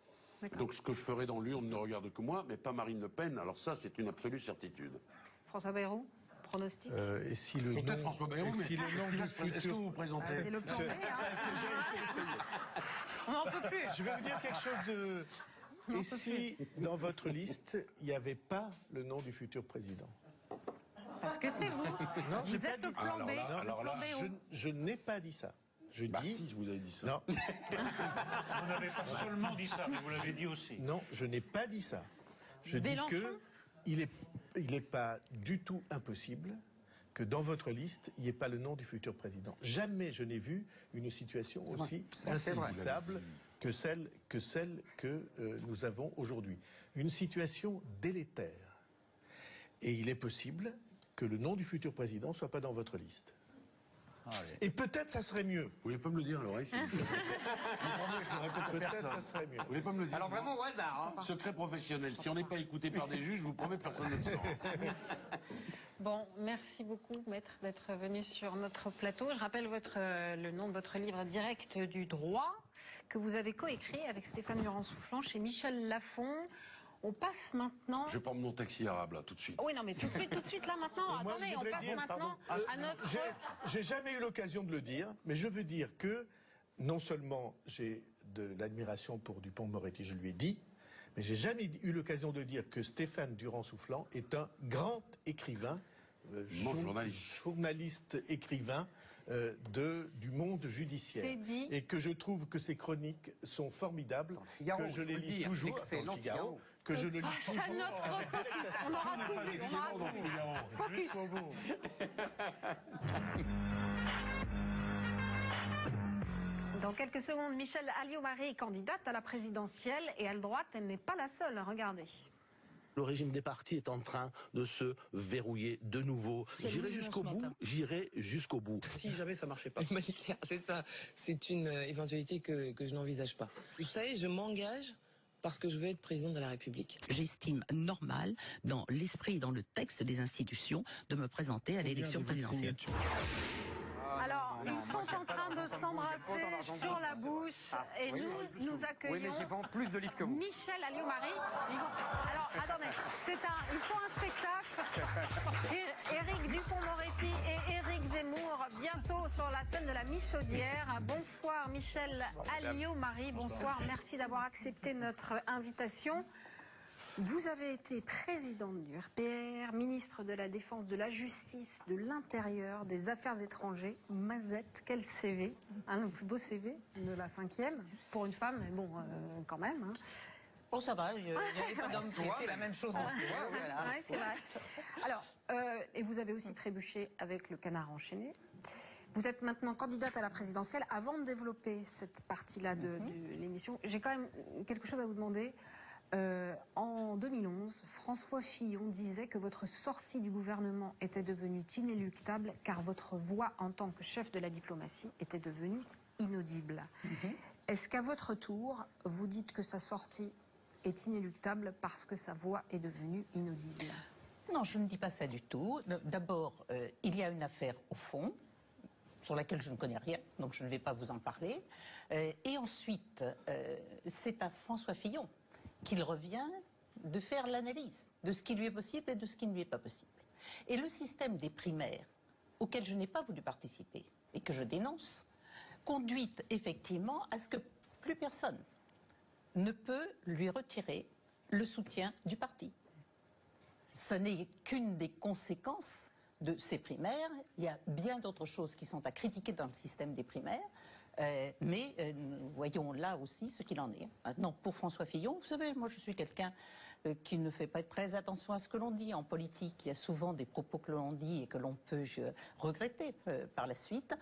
Donc ce que je ferai dans l'urne ne regarde que moi, mais pas Marine Le Pen. Alors ça, c'est une absolue certitude. François Bayrou, pronostic? Et si le peut-être nom, François Bayrou, mais si le nom du est-ce que futur... vous présentez C'est le plan B, On n'en peut plus. Je vais vous dire quelque chose de... Et si, dans votre liste, il n'y avait pas le nom du futur président? Parce que c'est vous. Non, Vous êtes le plan B. Alors là, je n'ai pas dit ça. Je dis... si, vous avez dit ça. Non. Vous n'avez pas seulement dit ça, mais vous l'avez dit aussi. Non, je n'ai pas dit ça. Je dis que il est pas du tout impossible que dans votre liste, il n'y ait pas le nom du futur président. Jamais je n'ai vu une situation aussi insaisissable que celle que nous avons aujourd'hui. Une situation délétère. Et il est possible que le nom du futur président ne soit pas dans votre liste. Et peut-être ça serait mieux. Vous voulez pas me le dire à l'oreille? Peut-être ça serait mieux. Vous voulez pas me le dire? Alors vraiment au hasard. Hein. Secret professionnel. Si on n'est pas écouté par des juges, je vous promets personne ne le saura. Bon, merci beaucoup, maître, d'être venu sur notre plateau. Je rappelle le nom de votre livre Direct du droit, que vous avez coécrit avec Stéphane Durand-Soufflant chez Michel Lafon. On passe maintenant... Je vais prendre mon taxi arabe, là, tout de suite. Oui, non, mais tout de suite, là, maintenant. Moi, attendez, on passe maintenant à notre... J'ai jamais eu l'occasion de le dire, mais je veux dire que non seulement j'ai de l'admiration pour Dupond-Moretti, je lui ai dit, mais j'ai jamais eu l'occasion de dire que Stéphane Durand-Soufflant est un grand écrivain, journaliste écrivain du monde judiciaire. Et que je trouve que ses chroniques sont formidables, que je les lis toujours dans le Figaro. Que je le lis toujours. C'est notre focus. On aura tout vu. On aura tout vu. Focus. Dans quelques secondes, Michèle Alliot-Marie est candidate à la présidentielle et à droite, elle n'est pas la seule. Regardez. Le régime des partis est en train de se verrouiller de nouveau. J'irai jusqu'au bout, j'irai jusqu'au bout. Si jamais ça marchait pas. C'est ça. C'est une éventualité que je n'envisage pas. Vous savez, je m'engage parce que je veux être président de la République. J'estime normal, dans l'esprit et dans le texte des institutions, de me présenter à l'élection présidentielle. Alors, Ils sont en train de s'embrasser sur la bouche et nous accueillons. Oui, mais j'ai vendu plus de livres que vous. Michel Alliot-Marie. Alors, attendez, ils font un spectacle. Éric Dupond-Moretti et Éric Zemmour, bientôt sur la scène de la Michaudière. Bonsoir Michel Alliot-Marie, bonsoir, merci d'avoir accepté notre invitation. Vous avez été présidente du RPR, ministre de la Défense, de la Justice, de l'Intérieur, des Affaires étrangères. Mazette, quel CV, le plus beau CV de la 5e, pour une femme, mais bon, quand même. Hein. Oh, ça va, il n'y avait pas d'homme qui fait la même chose en soi. Voilà. Ouais, c'est vrai. Alors, et vous avez aussi trébuché avec le Canard enchaîné. Vous êtes maintenant candidate à la présidentielle. Avant de développer cette partie-là de l'émission, j'ai quand même quelque chose à vous demander. En 2011, François Fillon disait que votre sortie du gouvernement était devenue inéluctable car votre voix en tant que chef de la diplomatie était devenue inaudible. Est-ce qu'à votre tour, vous dites que sa sortie est inéluctable parce que sa voix est devenue inaudible? Non, je ne dis pas ça du tout. D'abord, il y a une affaire au fond sur laquelle je ne connais rien, donc je ne vais pas vous en parler. Et ensuite, c'est à François Fillon qu'il revient de faire l'analyse de ce qui lui est possible et de ce qui ne lui est pas possible. Et le système des primaires, auquel je n'ai pas voulu participer et que je dénonce, conduit effectivement à ce que plus personne ne peut lui retirer le soutien du parti. Ce n'est qu'une des conséquences de ces primaires. Il y a bien d'autres choses qui sont à critiquer dans le système des primaires. Mais nous voyons là aussi ce qu'il en est. Maintenant, pour François Fillon, vous savez, moi je suis quelqu'un qui ne fait pas très attention à ce que l'on dit. En politique, il y a souvent des propos que l'on dit et que l'on peut regretter par la suite.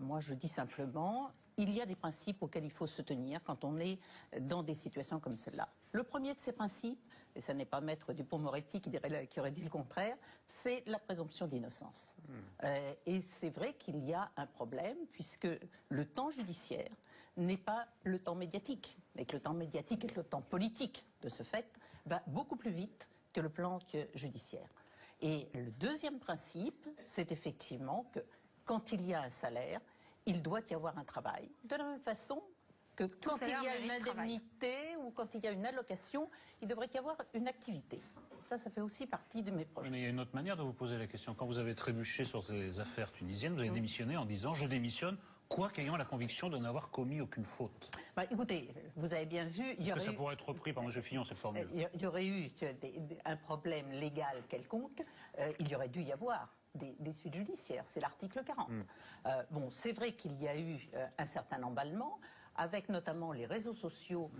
Moi je dis simplement, il y a des principes auxquels il faut se tenir quand on est dans des situations comme celle-là. Le premier de ces principes, et ce n'est pas Maître Dupond-Moretti qui aurait dit le contraire, c'est la présomption d'innocence. Et c'est vrai qu'il y a un problème, puisque le temps judiciaire n'est pas le temps médiatique, et que le temps médiatique et le temps politique, de ce fait, va beaucoup plus vite que le plan judiciaire. Et le deuxième principe, c'est effectivement que quand il y a un salaire, il doit y avoir un travail. De la même façon que quand il y a une indemnité ou quand il y a une allocation, il devrait y avoir une activité. Ça fait aussi partie de mes projets. Mais il y a une autre manière de vous poser la question. Quand vous avez trébuché sur ces affaires tunisiennes, vous avez démissionné en disant « je démissionne », quoique ayant la conviction de n'avoir commis aucune faute. Écoutez, vous avez bien vu... Ça pourrait être repris par M. Fillon, cette formule. Il y aurait eu un problème légal quelconque, il y aurait dû y avoir des suites judiciaires, c'est l'article 40. Bon, c'est vrai qu'il y a eu un certain emballement, avec notamment les réseaux sociaux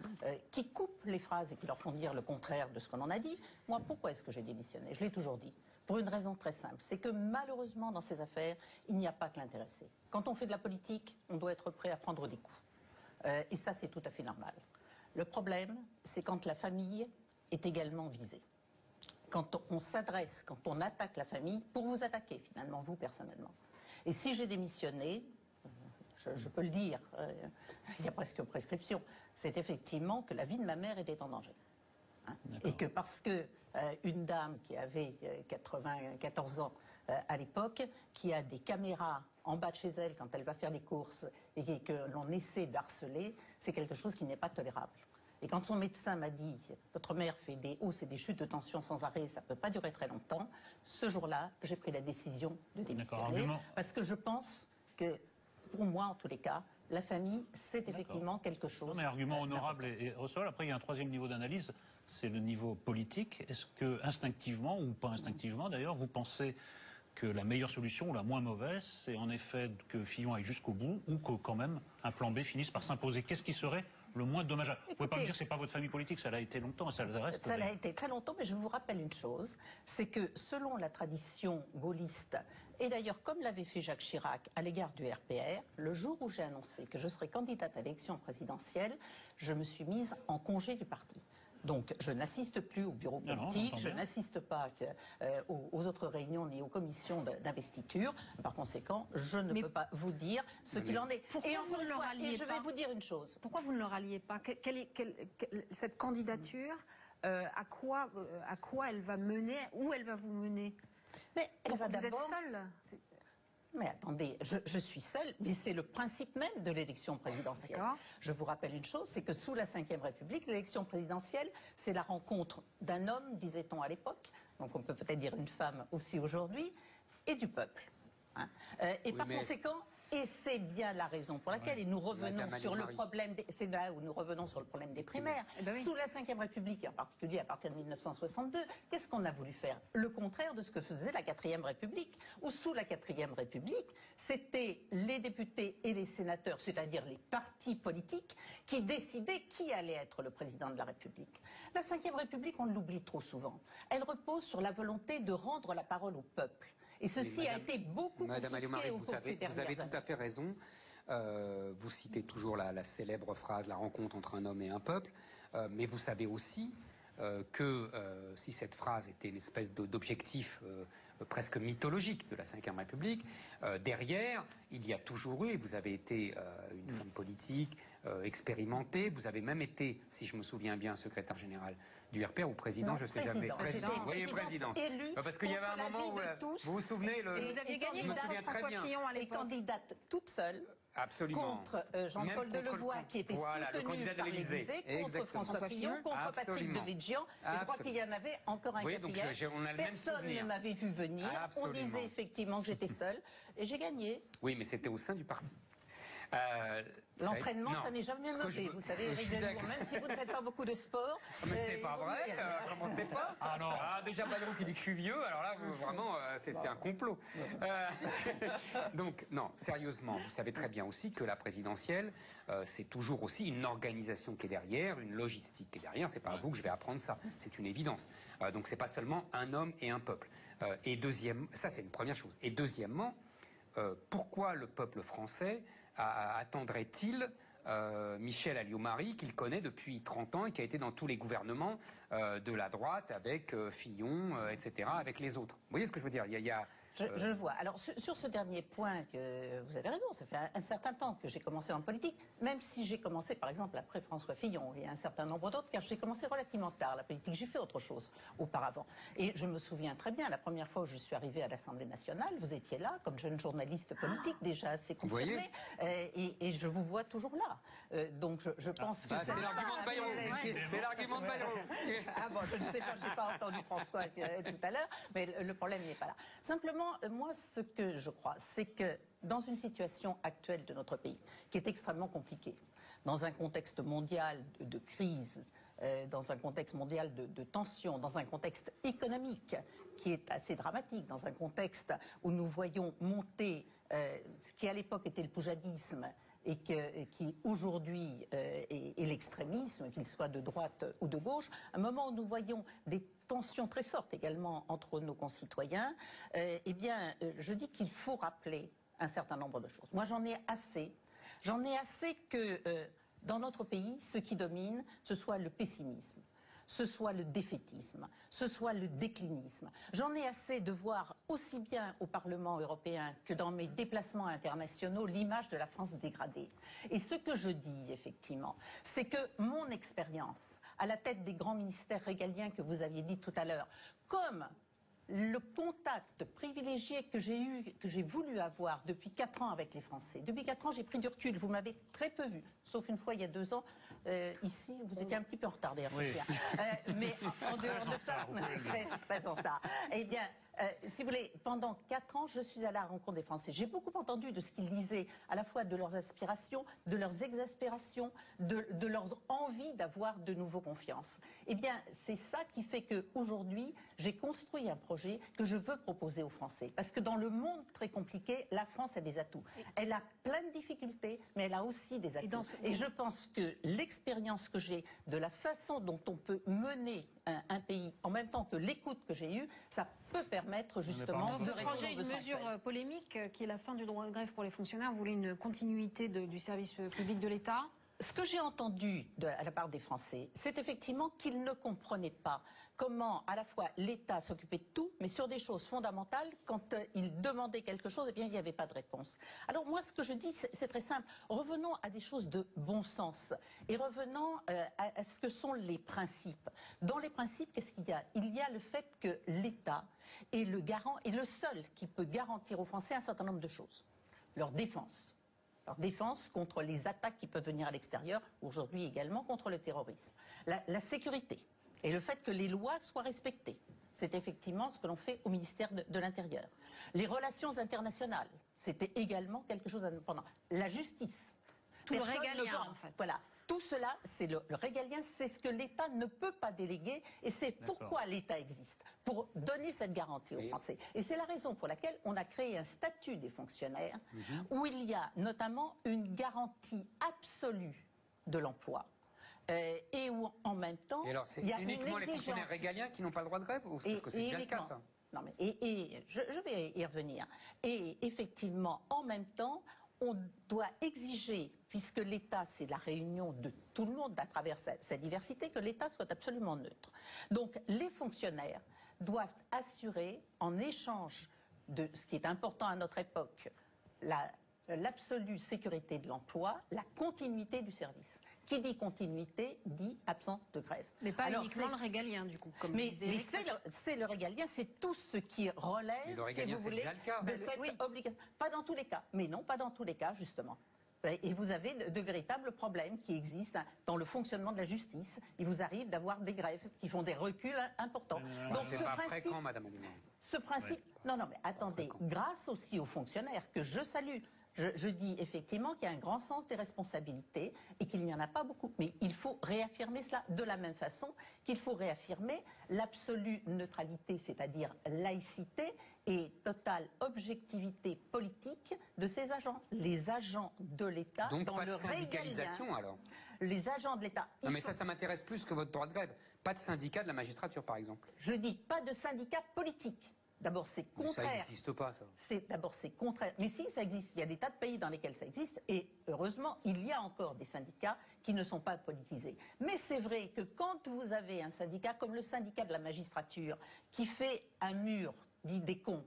qui coupent les phrases et qui leur font dire le contraire de ce qu'on en a dit. Moi, pourquoi est-ce que j'ai démissionné? Je l'ai toujours dit. Pour une raison très simple, c'est que malheureusement dans ces affaires, il n'y a pas que l'intéressé. Quand on fait de la politique, on doit être prêt à prendre des coups. Et ça, c'est tout à fait normal. Le problème, c'est quand la famille est également visée. Quand on s'adresse, quand on attaque la famille, pour vous attaquer finalement, vous personnellement. Et si j'ai démissionné, je peux le dire, il y a presque prescription, c'est effectivement que la vie de ma mère était en danger. Et que parce que une dame qui avait 94 ans à l'époque, qui a des caméras en bas de chez elle quand elle va faire des courses et que l'on essaie d'harceler, c'est quelque chose qui n'est pas tolérable. Et quand son médecin m'a dit « votre mère fait des hausses et des chutes de tension sans arrêt, ça ne peut pas durer très longtemps », ce jour-là, j'ai pris la décision de démissionner. Parce que je pense que, pour moi en tous les cas, la famille, c'est effectivement quelque chose... Non, mais argument honorable et recevable. Après, il y a un troisième niveau d'analyse, c'est le niveau politique. Est-ce que, instinctivement, ou pas instinctivement d'ailleurs, vous pensez que la meilleure solution, ou la moins mauvaise, c'est en effet que Fillon aille jusqu'au bout, ou que quand même un plan B finisse par s'imposer? Qu'est-ce qui serait le moins dommageable? Vous ne pouvez pas me dire que ce n'est pas votre famille politique, ça l'a été longtemps et ça le reste. Ça l'a été très longtemps, mais je vous rappelle une chose, c'est que selon la tradition gaulliste, et d'ailleurs comme l'avait fait Jacques Chirac à l'égard du RPR, le jour où j'ai annoncé que je serais candidate à l'élection présidentielle, je me suis mise en congé du parti. Donc je n'assiste plus au bureau politique, je n'assiste pas aux autres réunions ni aux commissions d'investiture. Par conséquent, je ne peux pas vous dire ce qu'il en est. Et encore une fois, je vais vous dire une chose. Pourquoi vous ne le ralliez pas? Cette candidature, à quoi elle va mener? Où elle va vous mener? Mais elle va vous êtes seule. Mais attendez, je suis seule, mais c'est le principe même de l'élection présidentielle. Je vous rappelle une chose, c'est que sous la Ve République, l'élection présidentielle, c'est la rencontre d'un homme, disait-on à l'époque, donc on peut peut-être dire une femme aussi aujourd'hui, et du peuple. Hein. Et par conséquent... Et c'est bien la raison pour laquelle, et nous revenons sur le problème, c'est là où nous revenons sur le problème des primaires. Sous la Ve République, et en particulier à partir de 1962, qu'est-ce qu'on a voulu faire? Le contraire de ce que faisait la 4e République. Où sous la 4e République, c'était les députés et les sénateurs, c'est-à-dire les partis politiques, qui décidaient qui allait être le président de la République. La 5e République, on l'oublie trop souvent. Elle repose sur la volonté de rendre la parole au peuple. Et ceci a été beaucoup confisqué au cours de ces dernières années. Vous avez tout à fait raison. Vous citez toujours la célèbre phrase « la rencontre entre un homme et un peuple ». Mais vous savez aussi que si cette phrase était une espèce d'objectif presque mythologique de la Ve République, derrière, il y a toujours eu, et vous avez été une femme politique expérimentée, vous avez même été, si je me souviens bien, secrétaire général du RPR ou président, je ne sais jamais. Président. Élu parce qu'il y avait un moment où, vous vous souvenez, vous aviez gagné, je me souviens très bien. Et candidate toute seule. Absolument. Contre Jean-Paul Delevoye, qui était soutenu par l'Élysée, contre François Fillon, contre Patrick Devedjian. Et je crois qu'il y en avait encore un quatrième. Personne ne m'avait vu venir. On disait effectivement que j'étais seule. Et j'ai gagné. Oui, mais c'était au sein du parti. L'entraînement, ça n'est jamais noté. Vous savez, Eric Zemmour, même si vous ne faites pas beaucoup de sport. Mais c'est pas vrai, commencez pas. Déjà Bayrou qui dit que je suis vieux, alors là, vraiment, c'est un complot. Donc, non, sérieusement, vous savez très bien aussi que la présidentielle, c'est toujours aussi une organisation qui est derrière, une logistique qui est derrière. C'est pas à vous que je vais apprendre ça, c'est une évidence. Donc, c'est pas seulement un homme et un peuple. Et deuxièmement, ça c'est une première chose. Et deuxièmement, pourquoi le peuple français attendrait-il Michel Alliot-Marie, qu'il connaît depuis 30 ans et qui a été dans tous les gouvernements de la droite avec Fillon, etc., avec les autres. Vous voyez ce que je veux dire? Je vois. Alors, sur ce dernier point, vous avez raison, ça fait un certain temps que j'ai commencé en politique, même si j'ai commencé, par exemple, après François Fillon et un certain nombre d'autres, car j'ai commencé relativement tard la politique. J'ai fait autre chose auparavant. Et je me souviens très bien, la première fois où je suis arrivée à l'Assemblée nationale, vous étiez là, comme jeune journaliste politique, déjà assez confirmée, et je vous vois toujours là. Donc, je pense que... c'est l'argument de Bayrou. C'est l'argument de Bayrou. Ah bon, je ne sais pas, je n'ai pas entendu François tout à l'heure, mais le problème n'est pas là. Simplement, moi, ce que je crois, c'est que dans une situation actuelle de notre pays, qui est extrêmement compliquée, dans un contexte mondial de crise, dans un contexte mondial de tension, dans un contexte économique qui est assez dramatique, dans un contexte où nous voyons monter ce qui à l'époque était le poujadisme et qui aujourd'hui est l'extrémisme, qu'il soit de droite ou de gauche, à un moment où nous voyons des tensions très fortes également entre nos concitoyens, eh bien, je dis qu'il faut rappeler un certain nombre de choses. Moi, j'en ai assez que dans notre pays, ce qui domine, ce soit le pessimisme, ce soit le défaitisme, ce soit le déclinisme. J'en ai assez de voir aussi bien au Parlement européen que dans mes déplacements internationaux l'image de la France dégradée. Et ce que je dis, effectivement, c'est que mon expérience à la tête des grands ministères régaliens que vous aviez dit tout à l'heure, comme le contact privilégié que j'ai voulu avoir depuis 4 ans avec les Français. Depuis 4 ans, j'ai pris du recul. Vous m'avez très peu vu, sauf une fois il y a 2 ans. Ici, vous étiez un petit peu en retard d'ailleurs. Oui. Mais en dehors de ça, très en retard. Eh bien, si vous voulez, pendant 4 ans, je suis à la rencontre des Français. J'ai beaucoup entendu de ce qu'ils disaient, à la fois de leurs aspirations, de leurs exaspérations, de leurs envies d'avoir de nouveau confiance. Eh bien, c'est ça qui fait qu'aujourd'hui, j'ai construit un projet que je veux proposer aux Français. Parce que dans le monde très compliqué, la France a des atouts. Elle a plein de difficultés, mais elle a aussi des atouts. Et je pense que l'expérience que j'ai de la façon dont on peut mener un pays, en même temps que l'écoute que j'ai eue, ça peut permettre justement de répondre aux besoins. Une mesure polémique qui est la fin du droit de grève pour les fonctionnaires. Vous voulez une continuité du service public de l'État? Ce que j'ai entendu à la part des Français, c'est effectivement qu'ils ne comprenaient pas comment à la fois l'État s'occupait de tout, mais sur des choses fondamentales, quand ils demandaient quelque chose, eh bien il n'y avait pas de réponse. Alors moi ce que je dis, c'est très simple. Revenons à des choses de bon sens et revenons à ce que sont les principes. Dans les principes, qu'est-ce qu'il y a? Il y a le fait que l'État est le garant, est le seul qui peut garantir aux Français un certain nombre de choses. Leur défense contre les attaques qui peuvent venir à l'extérieur, aujourd'hui également contre le terrorisme. La sécurité et le fait que les lois soient respectées. C'est effectivement ce que l'on fait au ministère de l'Intérieur. Les relations internationales, c'était également quelque chose d'indépendant. La justice. Tout le régalien, en fait. Voilà. Tout cela, c'est le régalien, c'est ce que l'État ne peut pas déléguer et c'est pourquoi l'État existe, pour donner cette garantie aux Français. Et c'est la raison pour laquelle on a créé un statut des fonctionnaires où il y a notamment une garantie absolue de l'emploi. Et où en même temps, et alors, c'est il y a uniquement une les fonctionnaires régaliens qui n'ont pas le droit de grève, ou parce que c'est bien le cas, ça. Non, mais je vais y revenir. Et effectivement, en même temps, on doit exiger, puisque l'État, c'est la réunion de tout le monde à travers sa diversité, que l'État soit absolument neutre. Donc, les fonctionnaires doivent assurer, en échange de ce qui est important à notre époque, l'absolue sécurité de l'emploi, la continuité du service. Qui dit continuité dit absence de grève. Mais pas uniquement le régalien, du coup. Comme mais c'est le régalien, c'est tout ce qui relève, si vous voulez, de cette obligation. Pas dans tous les cas. Mais non, pas dans tous les cas, justement. Et vous avez de véritables problèmes qui existent dans le fonctionnement de la justice. Il vous arrive d'avoir des grèves qui font des reculs importants. Donc c'est pas fréquent, Madame Alimont. Ce principe, non, mais attendez, grâce aussi aux fonctionnaires que je salue. Je dis effectivement qu'il y a un grand sens des responsabilités et qu'il n'y en a pas beaucoup. Mais il faut réaffirmer cela de la même façon qu'il faut réaffirmer l'absolue neutralité, c'est-à-dire laïcité et totale objectivité politique de ces agents. Les agents de l'État donc dans pas de le syndicalisation alors. Les agents de l'État. Non mais ça m'intéresse plus que votre droit de grève. Pas de syndicat de la magistrature par exemple. Je dis pas de syndicat politique. D'abord, c'est contraire. Ça n'existe pas, ça. D'abord, c'est contraire. Mais si, ça existe. Il y a des tas de pays dans lesquels ça existe. Et heureusement, il y a encore des syndicats qui ne sont pas politisés. Mais c'est vrai que quand vous avez un syndicat comme le syndicat de la magistrature qui fait un mur, dit des cons,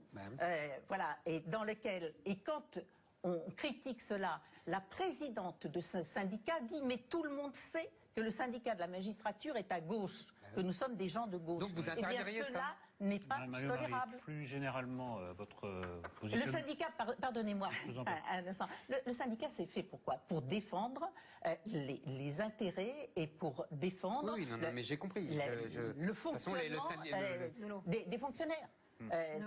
voilà, et dans lequel, et quand on critique cela, la présidente de ce syndicat dit « mais tout le monde sait que le syndicat de la magistrature est à gauche, que nous sommes des gens de gauche. » Donc vous interdiriez ça n'est pas tolérable. Plus généralement, votre position... Le syndicat, pardonnez-moi un instant, le syndicat c'est fait pourquoi? Pour défendre les intérêts et pour défendre mais j'ai compris. Le fonctionnement des fonctionnaires.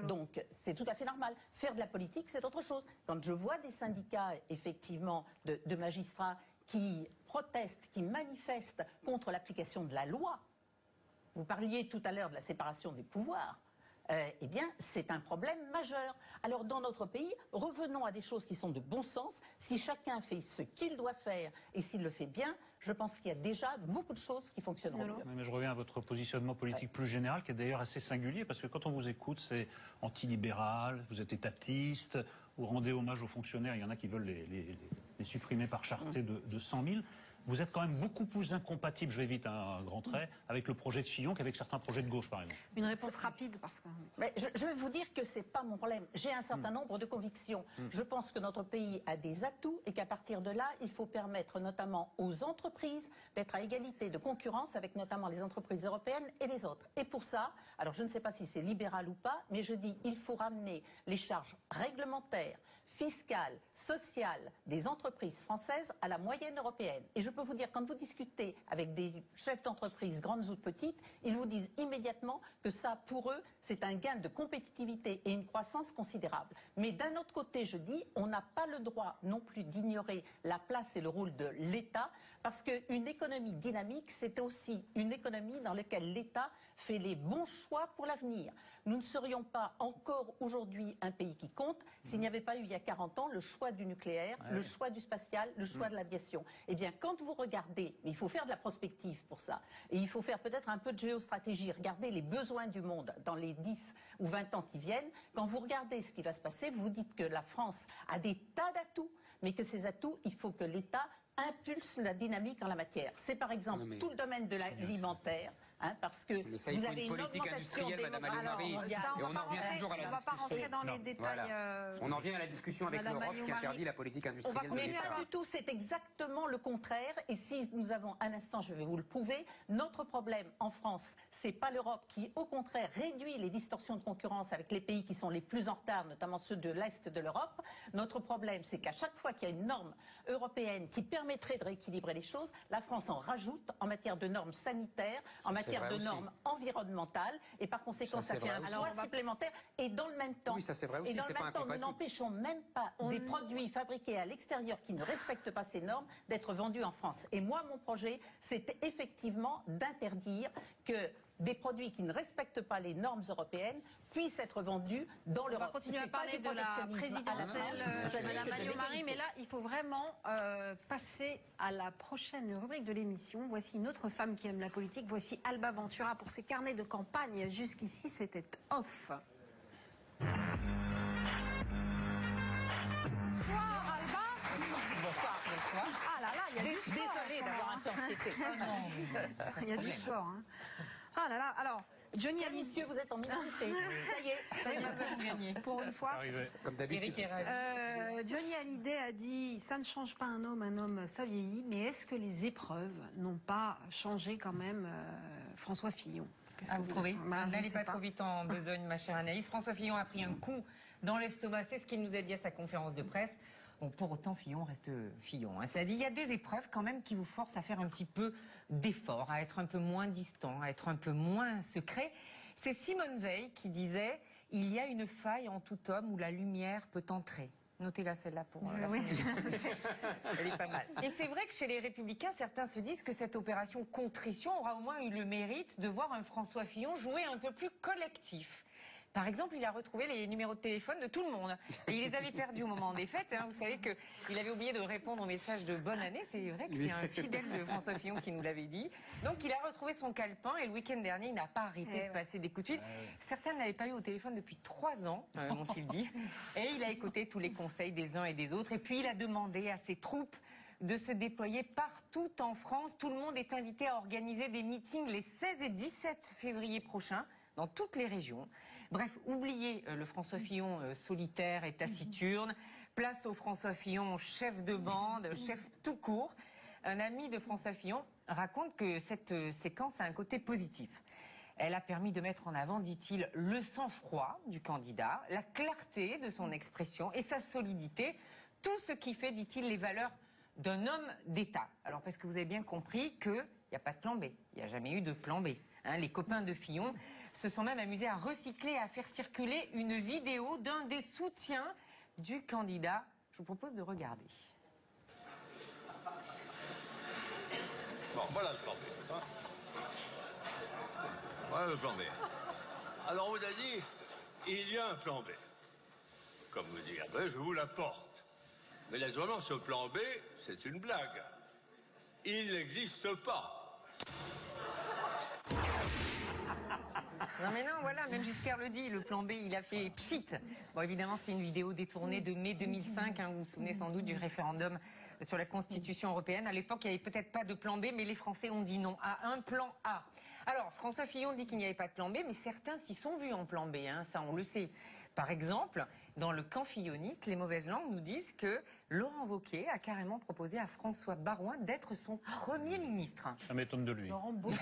Donc c'est tout à fait normal. Faire de la politique, c'est autre chose. Quand je vois des syndicats, effectivement, de magistrats qui protestent, qui manifestent contre l'application de la loi, vous parliez tout à l'heure de la séparation des pouvoirs, eh bien, c'est un problème majeur. Alors, dans notre pays, revenons à des choses qui sont de bon sens. Si chacun fait ce qu'il doit faire et s'il le fait bien, je pense qu'il y a déjà beaucoup de choses qui fonctionneront mieux. Mais je reviens à votre positionnement politique plus général, qui est d'ailleurs assez singulier, parce que quand on vous écoute, c'est antilibéral, vous êtes étatiste, vous rendez hommage aux fonctionnaires, il y en a qui veulent les supprimer par charretée de 100 000. Vous êtes quand même beaucoup plus incompatible, je vais vite un grand trait, avec le projet de Fillon qu'avec certains projets de gauche, par exemple. Une réponse rapide, parce que... Mais je vais vous dire que c'est pas mon problème. J'ai un certain nombre de convictions. Je pense que notre pays a des atouts et qu'à partir de là, il faut permettre notamment aux entreprises d'être à égalité de concurrence avec notamment les entreprises européennes et les autres. Et pour ça, alors je ne sais pas si c'est libéral ou pas, mais je dis il faut ramener les charges réglementaires, fiscales, sociales des entreprises françaises à la moyenne européenne. Et je peux vous dire, quand vous discutez avec des chefs d'entreprise, grandes ou petites, ils vous disent immédiatement que ça, pour eux, c'est un gain de compétitivité et une croissance considérable. Mais d'un autre côté, je dis, on n'a pas le droit non plus d'ignorer la place et le rôle de l'État, parce qu'une économie dynamique, c'est aussi une économie dans laquelle l'État fait les bons choix pour l'avenir. Nous ne serions pas encore aujourd'hui un pays qui compte s'il n'y avait pas eu, il y a 40 ans, le choix du nucléaire, le choix du spatial, le choix de l'aviation. Eh bien, quand vous regardez, mais il faut faire de la prospective pour ça, et il faut faire peut-être un peu de géostratégie, regarder les besoins du monde dans les 10 ou 20 ans qui viennent, quand vous regardez ce qui va se passer, vous dites que la France a des tas d'atouts, mais que ces atouts, il faut que l'État impulse la dynamique en la matière. C'est par exemple tout le domaine de l'alimentaire. Parce que ça, il faut une politique industrielle, Madame Alliot-Marie, et on en revient toujours à la discussion. On va pas rentrer dans les détails. On en revient à la discussion avec l'Europe qui interdit la politique industrielle. Mais pas du tout, c'est exactement le contraire. Et si nous avons un instant, je vais vous le prouver, notre problème en France, c'est pas l'Europe qui, au contraire, réduit les distorsions de concurrence avec les pays qui sont les plus en retard, notamment ceux de l'Est de l'Europe. Notre problème, c'est qu'à chaque fois qu'il y a une norme européenne qui permettrait de rééquilibrer les choses, la France en rajoute en matière de normes sanitaires, en matière de normes environnementales, et par conséquent ça fait un poids supplémentaire, et dans le même temps, nous n'empêchons même pas des produits fabriqués à l'extérieur qui ne respectent pas ces normes d'être vendus en France. Et moi, mon projet, c'est effectivement d'interdire que des produits qui ne respectent pas les normes européennes puissent être vendus dans l'Europe. On va continuer à parler de la présidentielle, Madame Alliot-Marie, mais là, il faut vraiment passer à la prochaine rubrique de l'émission. Voici une autre femme qui aime la politique. Voici Alba Ventura pour ses carnets de campagne. Jusqu'ici, c'était off. Bonsoir, Alba. Bonsoir. Ah là là, il y a du sport. Désolée d'avoir un peu entêté. Il y a du sport, hein. Ah là là, alors, Johnny Hallyday, messieurs, vous êtes en minorité. Ça y est, vous gagnez. Pour une fois. Comme d'habitude. Johnny Hallyday a dit, ça ne change pas un homme, ça vieillit, mais est-ce que les épreuves n'ont pas changé quand même François Fillon? Vous trouvez? N'allez pas trop vite en besogne, ma chère Anaïs. François Fillon a pris un coup dans l'estomac, c'est ce qu'il nous a dit à sa conférence de presse. Bon, pour autant, Fillon reste Fillon. Cela dit, il y a des épreuves quand même qui vous forcent à faire un petit peu d'effort, à être un peu moins distant, à être un peu moins secret. C'est Simone Veil qui disait « Il y a une faille en tout homme où la lumière peut entrer ». Notez-la celle-là pour la fin. Elle est pas mal. Et c'est vrai que chez les Républicains, certains se disent que cette opération contrition aura au moins eu le mérite de voir un François Fillon jouer un peu plus collectif. Par exemple, il a retrouvé les numéros de téléphone de tout le monde. Et il les avait perdus au moment des fêtes. Vous savez qu'il avait oublié de répondre au message de bonne année. C'est vrai que c'est un fidèle de François Fillon qui nous l'avait dit. Donc il a retrouvé son calepin et le week-end dernier, il n'a pas arrêté de passer des coups de fil. Certains ne l'avaient pas eu au téléphone depuis 3 ans, m'ont-ils dit. Et il a écouté tous les conseils des uns et des autres. Et puis il a demandé à ses troupes de se déployer partout en France. Tout le monde est invité à organiser des meetings les 16 et 17 février prochains dans toutes les régions. Bref, oubliez le François Fillon solitaire et taciturne. Place au François Fillon chef de bande, chef tout court. Un ami de François Fillon raconte que cette séquence a un côté positif. Elle a permis de mettre en avant, dit-il, le sang-froid du candidat, la clarté de son expression et sa solidité. Tout ce qui fait, dit-il, les valeurs d'un homme d'État. Alors, parce que vous avez bien compris qu'il n'y a pas de plan B. Il n'y a jamais eu de plan B. Les copains de Fillon se sont même amusés à recycler et à faire circuler une vidéo d'un des soutiens du candidat. Je vous propose de regarder. Bon, voilà le plan B. Voilà le plan B. Alors, on vous a dit, il y a un plan B. Comme vous dites, après, je vous l'apporte. Mais naturellement, ce plan B, c'est une blague. Il n'existe pas. Non mais non, voilà, même Giscard le dit, le plan B, il a fait pchit. Bon, évidemment, c'est une vidéo détournée de mai 2005, vous vous souvenez sans doute du référendum sur la Constitution européenne. À l'époque, il n'y avait peut-être pas de plan B, mais les Français ont dit non à un plan A. Alors, François Fillon dit qu'il n'y avait pas de plan B, mais certains s'y sont vus en plan B, ça on le sait. Par exemple, dans le camp filloniste, les mauvaises langues nous disent que Laurent Wauquiez a carrément proposé à François Baroin d'être son Premier ministre. Ça m'étonne de lui. Laurent Wauquiez.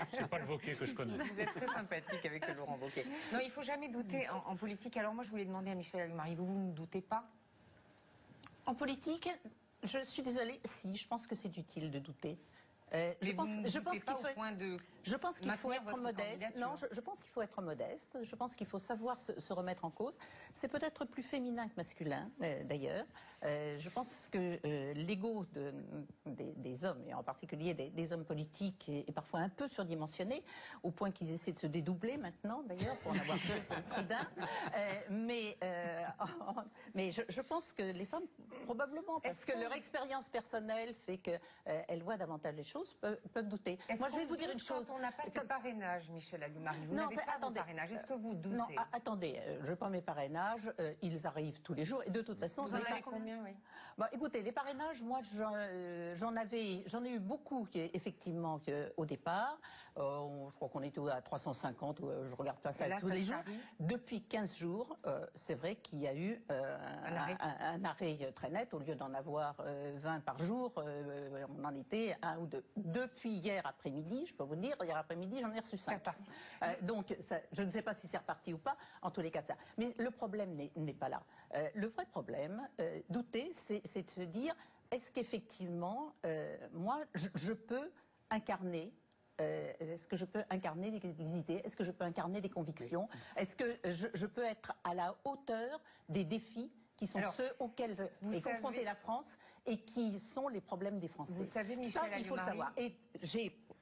C'est pas le Wauquiez que je connais. Vous êtes très sympathique avec le Laurent Wauquiez. Non, il faut jamais douter en politique. Alors moi, je voulais demander à Michel Alliot-Marie, vous ne doutez pas? En politique, je suis désolée, si, je pense que c'est utile de douter. Je pense qu'il faut être modeste. Non, je pense qu'il faut être modeste. Je pense qu'il faut savoir se remettre en cause. C'est peut-être plus féminin que masculin, d'ailleurs. Je pense que l'ego des hommes, et en particulier des hommes politiques, est parfois un peu surdimensionné, au point qu'ils essaient de se dédoubler maintenant, d'ailleurs, pour en avoir plus d'un. Mais je pense que les femmes, probablement, parce que leur expérience personnelle fait qu'elles voient davantage les choses, peuvent douter. Moi, je vais vous dire une chose. On n'a pas ce parrainage, Michel Alliot-Marie. Vous n'avez pas de parrainage. Est-ce que vous doutez? Non, attendez, je prends mes parrainages, ils arrivent tous les jours, et de toute façon... Vous en avez combien, oui? Bon, écoutez, les parrainages, moi, j'en ai eu beaucoup, effectivement, au départ. Je crois qu'on était à 350, je regarde pas ça tous les jours. Depuis 15 jours, c'est vrai qu'il y a eu un arrêt très net. Au lieu d'en avoir 20 par jour, on en était 1 ou 2. Depuis hier après-midi, je peux vous dire, hier après-midi, j'en ai reçu 5. Donc, je ne sais pas si c'est reparti ou pas, en tous les cas ça. Mais le problème n'est pas là. Le vrai problème, douter, c'est de se dire, est-ce qu'effectivement, moi, je peux incarner est-ce que je peux incarner les idées? Est-ce que je peux incarner les convictions? Est-ce que je peux être à la hauteur des défis qui sont ceux auxquels est confrontée la France et qui sont les problèmes des Français? Vous savez, Michel Alliot-Marie, il faut le savoir. Et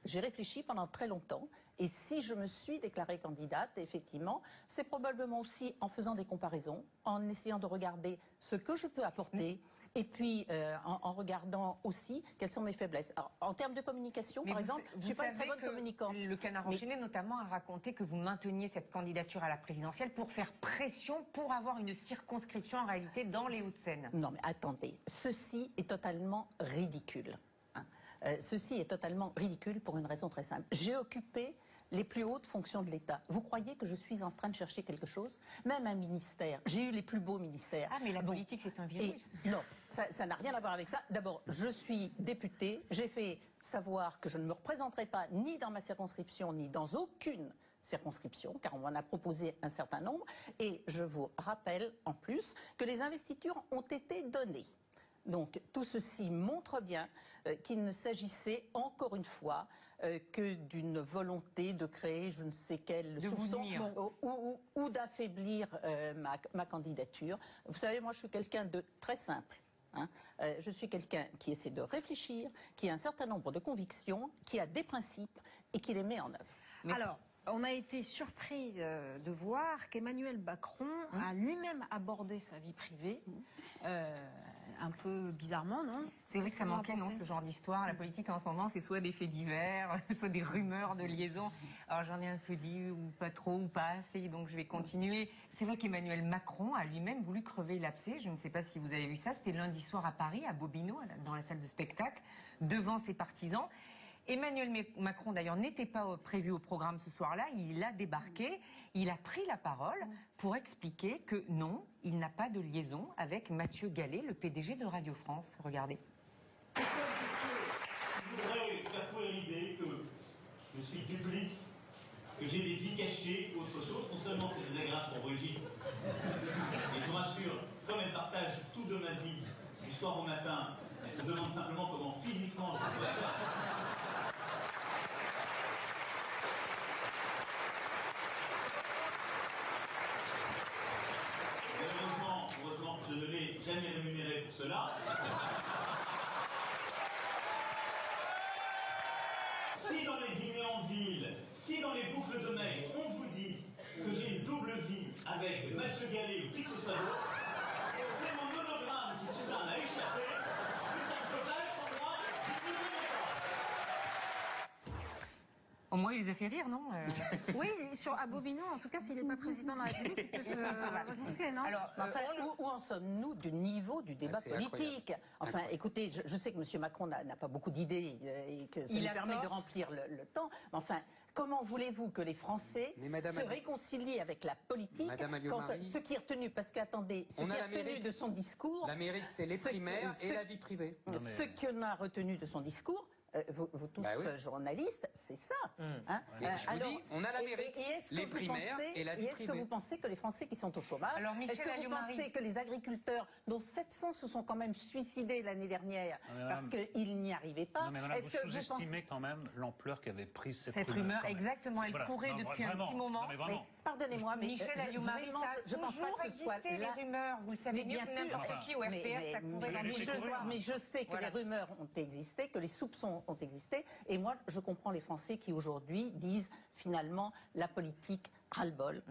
j'ai réfléchi pendant très longtemps, et si je me suis déclarée candidate, effectivement, c'est probablement aussi en faisant des comparaisons, en essayant de regarder ce que je peux apporter, et puis en regardant aussi quelles sont mes faiblesses. Alors, en termes de communication, par exemple, je ne suis pas une très bonne communicante. Le Canard enchaîné, notamment, a raconté que vous mainteniez cette candidature à la présidentielle pour faire pression, pour avoir une circonscription en réalité dans les Hauts-de-Seine. Non, mais attendez, ceci est totalement ridicule. Ceci est totalement ridicule pour une raison très simple. J'ai occupé les plus hautes fonctions de l'État. Vous croyez que je suis en train de chercher quelque chose? Même un ministère. J'ai eu les plus beaux ministères. Ah, mais la politique, c'est un virus. Non, ça n'a rien à voir avec ça. D'abord, je suis députée. J'ai fait savoir que je ne me représenterai pas ni dans ma circonscription, ni dans aucune circonscription, car on m'en a proposé un certain nombre. Et je vous rappelle, en plus, que les investitures ont été données. Donc tout ceci montre bien qu'il ne s'agissait encore une fois que d'une volonté de créer je ne sais quel soupçon ou d'affaiblir ma candidature. Vous savez, moi je suis quelqu'un de très simple. Je suis quelqu'un qui essaie de réfléchir, qui a un certain nombre de convictions, qui a des principes et qui les met en œuvre. Merci. Alors, on a été surpris de voir qu'Emmanuel Macron a lui-même abordé sa vie privée. Un peu bizarrement, non? C'est vrai que ça manquait, non, ce genre d'histoire. La politique en ce moment, c'est soit des faits divers, soit des rumeurs de liaison. Alors j'en ai un peu dit, ou pas trop, ou pas assez, donc je vais continuer. C'est vrai qu'Emmanuel Macron a lui-même voulu crever l'abcès. Je ne sais pas si vous avez vu ça. C'était lundi soir à Paris, à Bobino, dans la salle de spectacle, devant ses partisans. Emmanuel Macron, d'ailleurs, n'était pas prévu au programme ce soir-là. Il a débarqué, il a pris la parole pour expliquer que non, il n'a pas de liaison avec Mathieu Gallet, le PDG de Radio France. Regardez. Je voudrais faire courir l'idée que je suis duplice, que j'ai des vies cachées ou autre chose. Non seulement c'est désagréable pour Brigitte, mais je vous rassure, comme elle partage tout de ma vie, du soir au matin, elle se demande simplement comment physiquement je peux faire. Je ne l'ai jamais rémunéré pour cela. Si dans les dîners en ville, si dans les boucles de mail, on vous dit que j'ai une double vie avec Mathieu Gallet ou qui que ce soit d'autre, c'est mon monogramme qui soudain m'a échappé, mais ça ne peut pas être moi, je ne Au moins, il les a fait rire, non Oui, à Bobino, en tout cas, s'il n'est pas président de la République, il peut se recycler, non? Alors, où en sommes-nous du niveau du débat politique? Enfin, écoutez, je sais que M. Macron n'a pas beaucoup d'idées et que ça lui permet de remplir le temps, mais enfin, comment voulez-vous que les Français se réconcilient avec la politique quand ce qui est retenu, parce qu'attendez, ce qui est retenu de son discours... L'Amérique, c'est les primaires et la vie privée. Ce qu'on a retenu de son discours... vous tous journalistes, c'est ça. Alors, on a l'Amérique, les primaires et la vie privée. Est-ce que vous pensez que les Français qui sont au chômage, est-ce que vous pensez que les agriculteurs, dont 700 se sont quand même suicidés l'année dernière parce qu'ils n'y arrivaient pas, vous sous-estimez quand même l'ampleur qu'avait prise cette rumeur? Exactement, elle courait depuis un petit moment. Pardonnez-moi, mais Michel Alliot-Marie, ça a je pense pas que ce soit les rumeurs, vous le savez mieux que n'importe qui au RPR, ça courait dans tous les couloirs. Mais je sais que les rumeurs ont existé, que les soupçons ont existé, et moi je comprends les Français qui aujourd'hui disent finalement la politique ras-le-bol,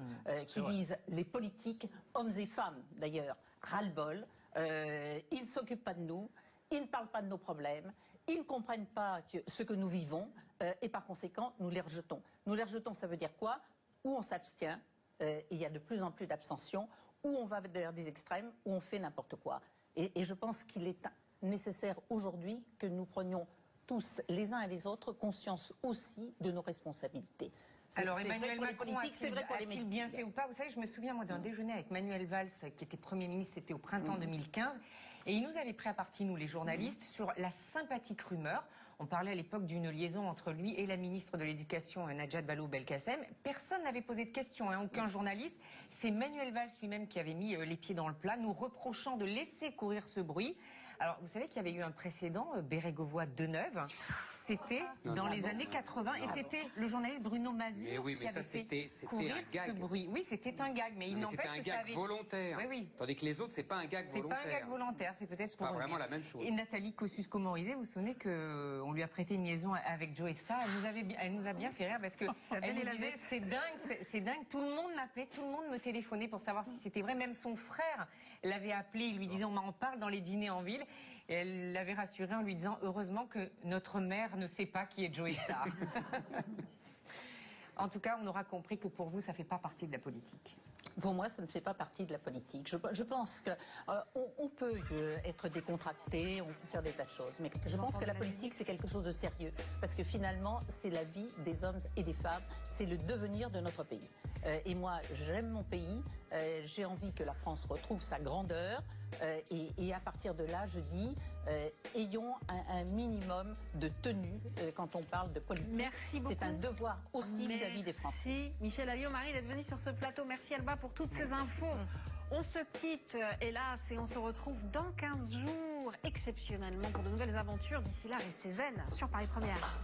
qui disent les politiques, hommes et femmes d'ailleurs, ras-le-bol, ils ne s'occupent pas de nous, ils ne parlent pas de nos problèmes, ils ne comprennent pas ce que nous vivons, et par conséquent nous les rejetons. Nous les rejetons, ça veut dire quoi? Où on s'abstient, il y a de plus en plus d'abstention, où on va vers des extrêmes, où on fait n'importe quoi. Et je pense qu'il est nécessaire aujourd'hui que nous prenions tous, les uns et les autres, conscience aussi de nos responsabilités. Alors Emmanuel Macron a-t-il bien fait ou pas? Vous savez, je me souviens moi d'un déjeuner avec Manuel Valls, qui était Premier ministre, c'était au printemps 2015, et il nous avait pris à partie, nous les journalistes, sur la sympathique rumeur. On parlait à l'époque d'une liaison entre lui et la ministre de l'Éducation, Najat Vallaud-Belkacem. Personne n'avait posé de questions, aucun journaliste. C'est Manuel Valls lui-même qui avait mis les pieds dans le plat, nous reprochant de laisser courir ce bruit. Alors, vous savez qu'il y avait eu un précédent, Bérégovoy-Deneuve, c'était dans les années 80, et c'était le journaliste Bruno Mazur qui avait fait courir ce bruit. Oui, c'était un gag, mais il n'empêche que ça avait... C'était un gag volontaire, tandis que les autres, c'est pas un gag volontaire. C'est pas un gag volontaire, c'est peut-être pour... Pas vraiment la même chose. Et Nathalie Kosciusko-Morizet, vous vous souvenez qu'on lui a prêté une liaison avec Joe Star, elle nous a bien fait rire, parce que elle nous disait, c'est dingue, tout le monde m'appelait, tout le monde me téléphonait pour savoir si c'était vrai, même son frère l'avait appelé, il lui disait, on m'en parle dans les dîners en ville. Et elle l'avait rassuré en lui disant, heureusement que notre mère ne sait pas qui est Joe Star. En tout cas, on aura compris que pour vous, ça ne fait pas partie de la politique. Pour moi, ça ne fait pas partie de la politique. Je pense qu'on peut être décontracté, on peut faire des tas de choses, mais je pense que la politique, c'est quelque chose de sérieux, parce que finalement, c'est la vie des hommes et des femmes, c'est le devenir de notre pays. Et moi, j'aime mon pays, j'ai envie que la France retrouve sa grandeur, et à partir de là, je dis, ayons un minimum de tenue quand on parle de politique. Merci beaucoup. C'est un devoir aussi vis-à-vis des Français. Merci Michel Alliot-Marie d'être venu sur ce plateau. Merci Alba pour toutes ces infos. On se quitte, hélas, et on se retrouve dans 15 jours, exceptionnellement, pour de nouvelles aventures. D'ici là, restez zen sur Paris Première.